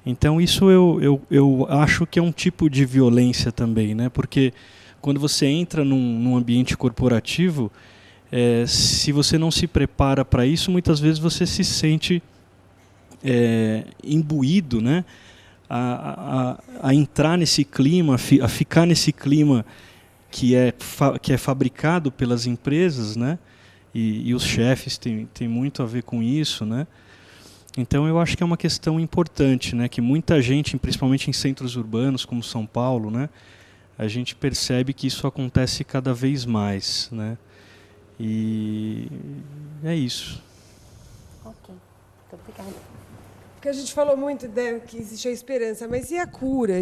Então isso eu acho que é um tipo de violência também, né? Porque quando você entra num ambiente corporativo, se você não se prepara para isso, muitas vezes você se sente imbuído, né, a entrar nesse clima, a ficar nesse clima que é fabricado pelas empresas, né, e os chefes têm muito a ver com isso, né. Então eu acho que é uma questão importante, né, que muita gente, principalmente em centros urbanos como São Paulo, né, a gente percebe que isso acontece cada vez mais, né, e é isso. Ok, muito obrigada. Porque a gente falou muito, né, que existe a esperança, mas e a cura?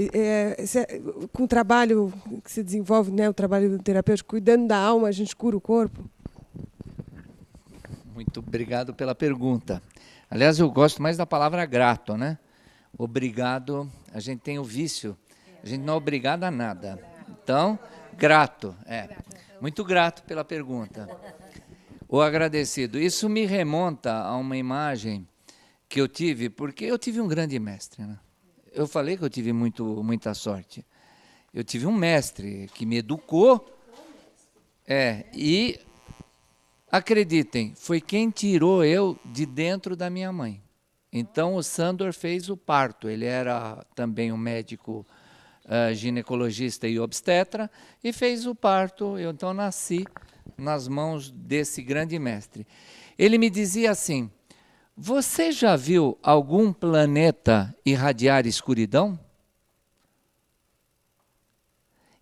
Com o trabalho que se desenvolve, né, o trabalho terapêutico, cuidando da alma, a gente cura o corpo? Muito obrigado pela pergunta. Aliás, eu gosto mais da palavra grato, né? Obrigado, a gente tem o vício, a gente não é obrigado a nada. Então, grato, muito grato pela pergunta. O agradecido. Isso me remonta a uma imagem que eu tive, porque eu tive um grande mestre, né? Eu falei que eu tive muita sorte. Eu tive um mestre que me educou, e acreditem, foi quem tirou eu de dentro da minha mãe. Então o Sandor fez o parto, ele era também um médico ginecologista e obstetra, e fez o parto, eu então nasci nas mãos desse grande mestre. Ele me dizia assim: você já viu algum planeta irradiar escuridão?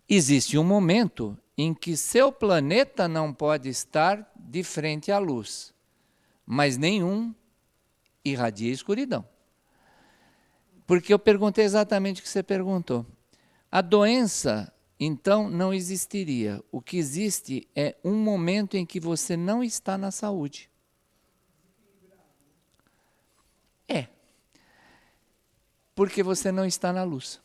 Existe um momento em que seu planeta não pode estar de frente à luz, mas nenhum irradia escuridão. Porque eu perguntei exatamente o que você perguntou. A doença, então, não existiria. O que existe é um momento em que você não está na saúde. Porque você não está na luz.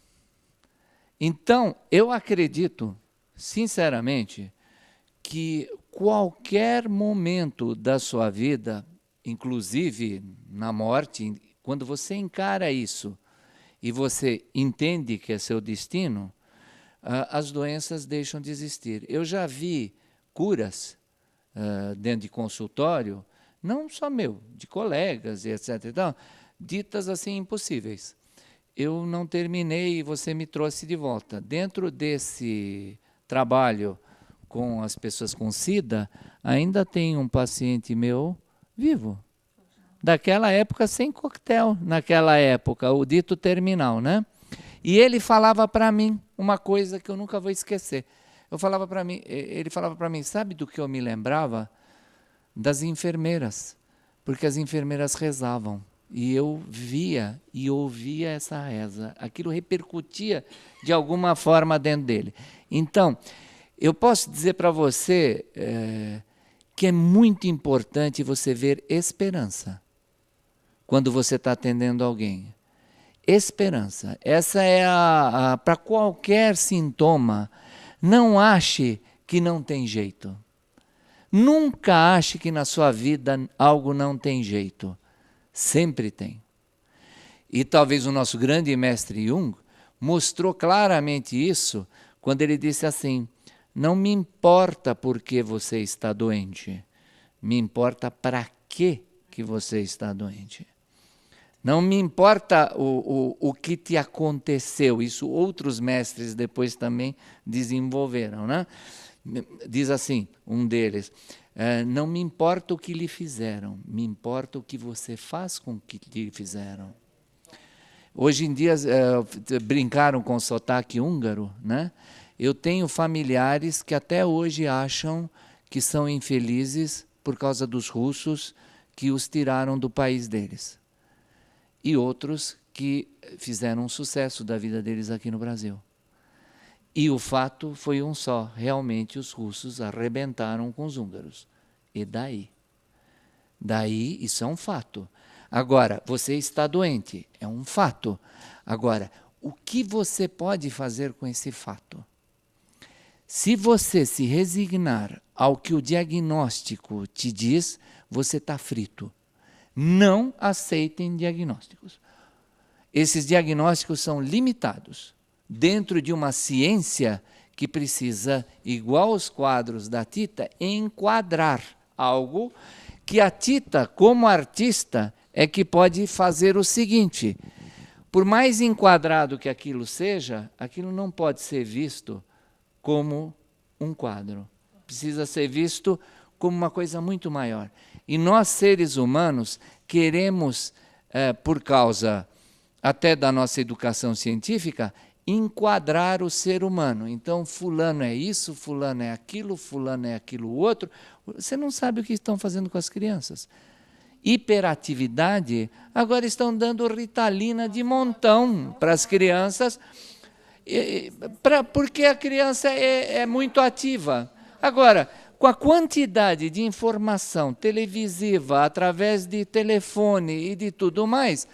Então, eu acredito, sinceramente, que qualquer momento da sua vida, inclusive na morte, quando você encara isso e você entende que é seu destino, as doenças deixam de existir. Eu já vi curas dentro de consultório, não só meu, de colegas e etc. Então, ditas assim impossíveis. Eu não terminei e você me trouxe de volta. Dentro desse trabalho com as pessoas com SIDA, ainda tem um paciente meu vivo. Daquela época, sem coquetel, naquela época, o dito terminal, né? E ele falava para mim uma coisa que eu nunca vou esquecer. Ele falava para mim, sabe do que eu me lembrava? Das enfermeiras, porque as enfermeiras rezavam. E eu via e ouvia essa reza. Aquilo repercutia de alguma forma dentro dele. Então, eu posso dizer para você que é muito importante você ver esperança quando você está atendendo alguém. esperança. Essa é para qualquer sintoma. Não ache que não tem jeito. Nunca ache que na sua vida algo não tem jeito. Sempre tem. E talvez o nosso grande mestre Jung mostrou claramente isso quando ele disse assim: não me importa por que você está doente, me importa para que você está doente. Não me importa o que te aconteceu. Isso outros mestres depois também desenvolveram, né? Diz assim, um deles, não me importa o que lhe fizeram, me importa o que você faz com o que lhe fizeram. Hoje em dia, brincaram com o sotaque húngaro, né? Eu tenho familiares que até hoje acham que são infelizes por causa dos russos que os tiraram do país deles. E outros que fizeram um sucesso da vida deles aqui no Brasil. E o fato foi um só, realmente os russos arrebentaram com os húngaros. E daí? Daí, isso é um fato. Agora, você está doente, é um fato. Agora, o que você pode fazer com esse fato? Se você se resignar ao que o diagnóstico te diz, você está frito. Não aceitem diagnósticos. Esses diagnósticos são limitados dentro de uma ciência que precisa, igual os quadros da Tita, enquadrar algo que a Tita, como artista, é que pode fazer o seguinte: por mais enquadrado que aquilo seja, aquilo não pode ser visto como um quadro. Precisa ser visto como uma coisa muito maior. E nós, seres humanos, queremos, por causa até da nossa educação científica, enquadrar o ser humano. Então, fulano é isso, fulano é aquilo outro. Você não sabe o que estão fazendo com as crianças. Hiperatividade, agora estão dando Ritalina de montão para as crianças, porque a criança é muito ativa. Agora, com a quantidade de informação televisiva, através de telefone e de tudo mais,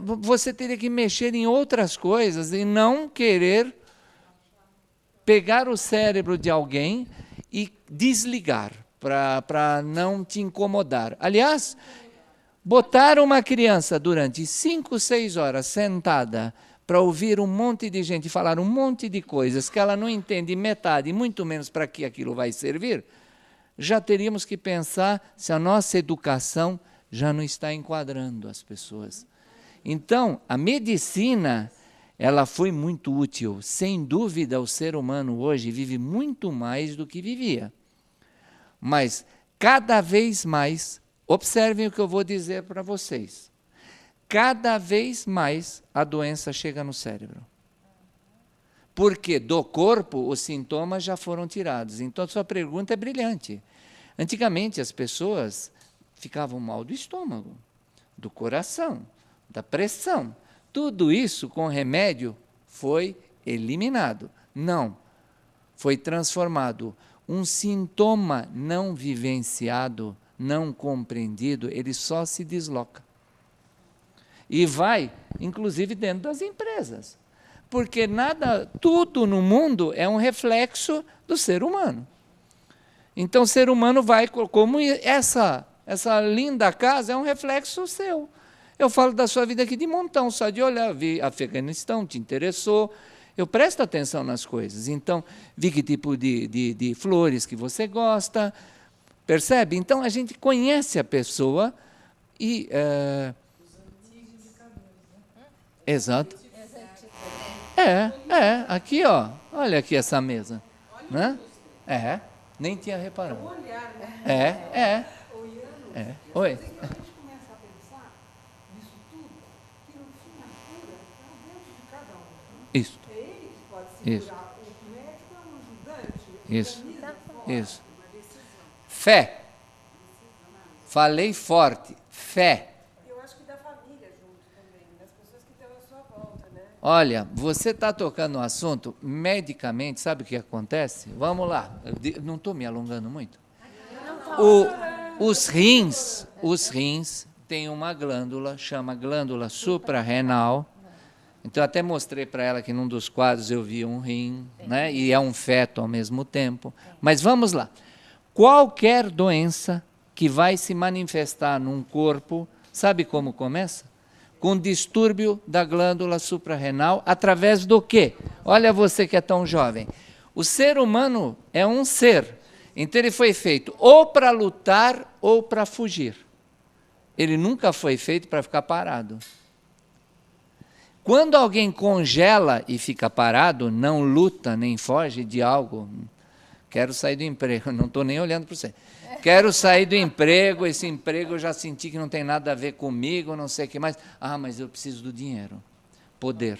você teria que mexer em outras coisas e não querer pegar o cérebro de alguém e desligar, para não te incomodar. Aliás, botar uma criança durante 5, 6 horas sentada para ouvir um monte de gente falar um monte de coisas que ela não entende metade, muito menos para que aquilo vai servir, já teríamos que pensar se a nossa educação já não está enquadrando as pessoas. Então, a medicina, ela foi muito útil. Sem dúvida, o ser humano hoje vive muito mais do que vivia. Mas, cada vez mais, observem o que eu vou dizer para vocês. Cada vez mais a doença chega no cérebro. Porque do corpo os sintomas já foram tirados. Então, a sua pergunta é brilhante. Antigamente, as pessoas ficavam mal do estômago, do coração, da pressão. Tudo isso, com remédio, foi eliminado. Não. Foi transformado. Um sintoma não vivenciado, não compreendido, ele só se desloca. E vai, inclusive, dentro das empresas. Porque tudo no mundo é um reflexo do ser humano. Então, o ser humano vai, como essa linda casa é um reflexo seu. Eu falo da sua vida aqui de montão, só de olhar, vi Afeganistão, te interessou, eu presto atenção nas coisas. Então, vi que tipo de flores que você gosta, percebe? Então, a gente conhece a pessoa e... Exato. Aqui, ó, olha aqui essa mesa. Né? Nem tinha reparado. Oi. Isso. É ele que pode segurar. O médico é um ajudante. Isso. Fé. Falei forte. Fé. Eu acho que da família junto também, das pessoas que estão à sua volta, né? Olha, você está tocando no assunto, medicamente, sabe o que acontece? Vamos lá, não estou me alongando muito. Os rins têm uma glândula, chama glândula suprarrenal, Então, até mostrei para ela que num dos quadros eu vi um rim, né? E é um feto ao mesmo tempo. Mas vamos lá. Qualquer doença que vai se manifestar num corpo, sabe como começa? Com distúrbio da glândula suprarrenal, através do quê? Olha você que é tão jovem. O ser humano é um ser, então ele foi feito ou para lutar ou para fugir. Ele nunca foi feito para ficar parado. Quando alguém congela e fica parado, não luta nem foge de algo, quero sair do emprego, não estou nem olhando para você. Quero sair do emprego, esse emprego eu já senti que não tem nada a ver comigo, não sei o que mais. Ah, mas eu preciso do dinheiro. Poder.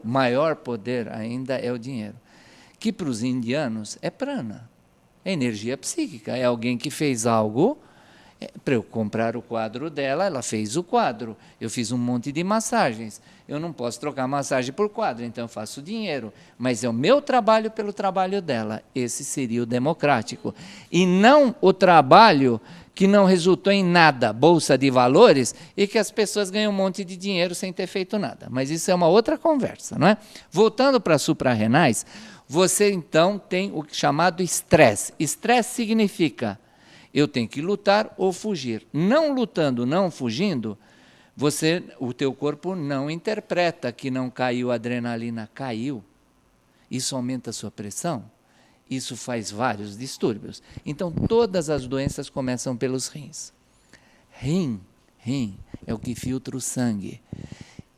O maior poder ainda é o dinheiro. Que para os indianos é prana, é energia psíquica, é alguém que fez algo. Para eu comprar o quadro dela, ela fez o quadro. Eu fiz um monte de massagens. Eu não posso trocar massagem por quadro, então eu faço dinheiro. Mas é o meu trabalho pelo trabalho dela. Esse seria o democrático. E não o trabalho que não resultou em nada, bolsa de valores, e que as pessoas ganham um monte de dinheiro sem ter feito nada. Mas isso é uma outra conversa, não é? Voltando para suprarrenais, você então tem o chamado estresse. Estresse significa eu tenho que lutar ou fugir. Não lutando, não fugindo, o teu corpo não interpreta que não caiu a adrenalina, caiu. Isso aumenta a sua pressão, isso faz vários distúrbios. Então, todas as doenças começam pelos rins. Rim é o que filtra o sangue.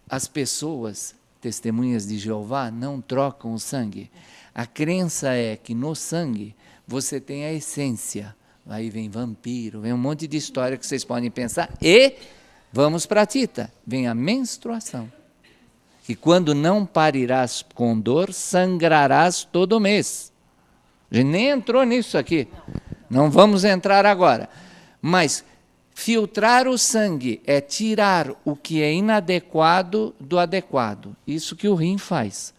As pessoas, testemunhas de Jeová, não trocam o sangue. A crença é que no sangue você tem a essência. Aí vem vampiro, vem um monte de história que vocês podem pensar. E, vamos para a Tita, vem a menstruação. Que quando não parirás com dor, sangrarás todo mês. A gente nem entrou nisso aqui. Não vamos entrar agora. Mas filtrar o sangue é tirar o que é inadequado do adequado. Isso que o rim faz.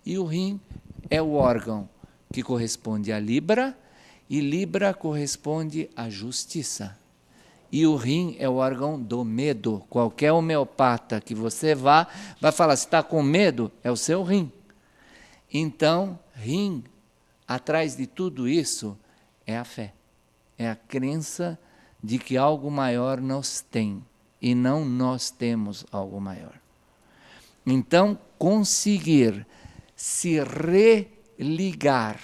E o rim é o órgão que corresponde à Libra, e Libra corresponde à justiça. E o rim é o órgão do medo. Qualquer homeopata que você vai falar, se está com medo, é o seu rim. Então, rim, atrás de tudo isso, é a fé. É a crença de que algo maior nos tem, e não nós temos algo maior. Então, conseguir se religar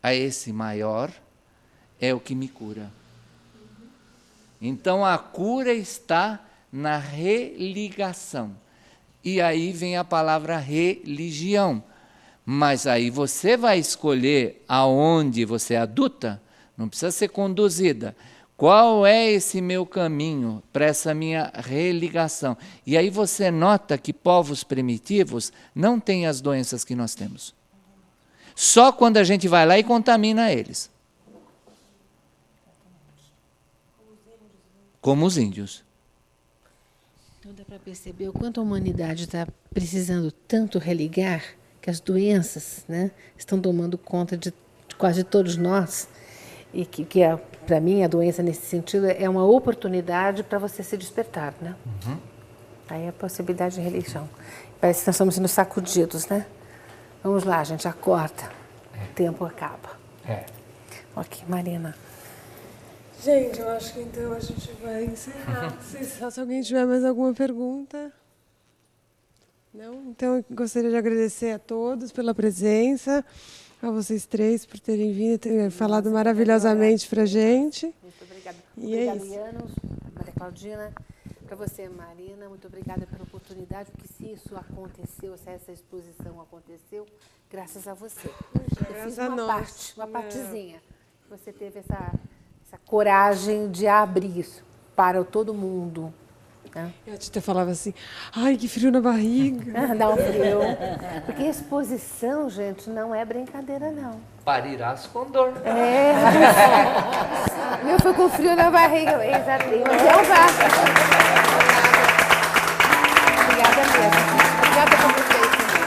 a esse maior é o que me cura. Então a cura está na religação. E aí vem a palavra religião. Mas aí você vai escolher aonde você é adulta, não precisa ser conduzida. Qual é esse meu caminho para essa minha religação? E aí você nota que povos primitivos não têm as doenças que nós temos. Só quando a gente vai lá e contamina eles. Como os índios. Então dá para perceber o quanto a humanidade está precisando tanto religar que as doenças, né, estão tomando conta de quase todos nós. E que para mim, a doença nesse sentido é uma oportunidade para você se despertar, né? Uhum. Aí a possibilidade de religião. Parece que nós estamos sendo sacudidos, né? Vamos lá, gente, acorda. O tempo acaba. Ok, Marina. Gente, eu acho que então a gente vai encerrar. Se alguém tiver mais alguma pergunta. Não? Então, eu gostaria de agradecer a todos pela presença, a vocês três por terem vindo e terem falado maravilhosamente para a gente. Muito obrigada. E obrigada, Lianos, Maria Claudina. Para você, Marina, muito obrigada pela oportunidade, porque se isso aconteceu, se essa exposição aconteceu, graças a você. Eu fiz uma partezinha. Você teve essa coragem de abrir isso para todo mundo. Né? A Tita falava assim, ai, que frio na barriga. Dá um frio. Porque exposição, gente, não é brincadeira, não. Parirás com dor. Meu foi com frio na barriga. Exatamente. Mas é um vaso. Obrigada mesmo. Obrigada por vocês também.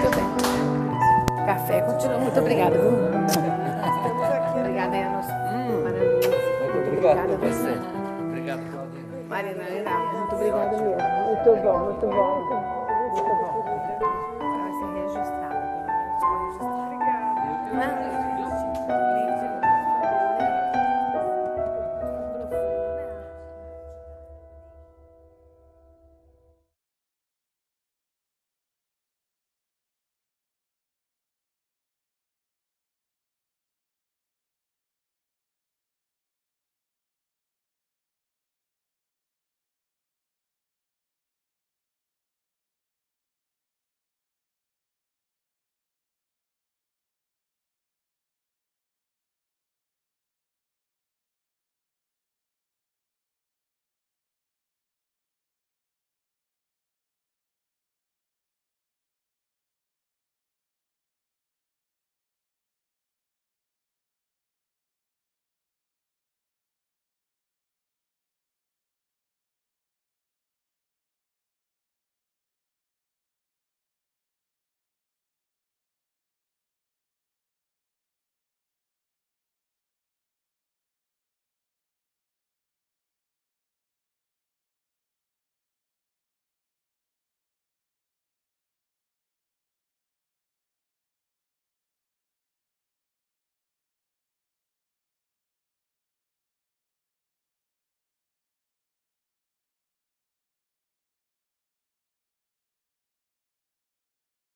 Muito bem. Café continua. Muito obrigada. Obrigada, Enos. Maravilhoso. Muito obrigado a você. Obrigado, Claudinha. Marina, muito obrigada mesmo. Muito bom, muito bom.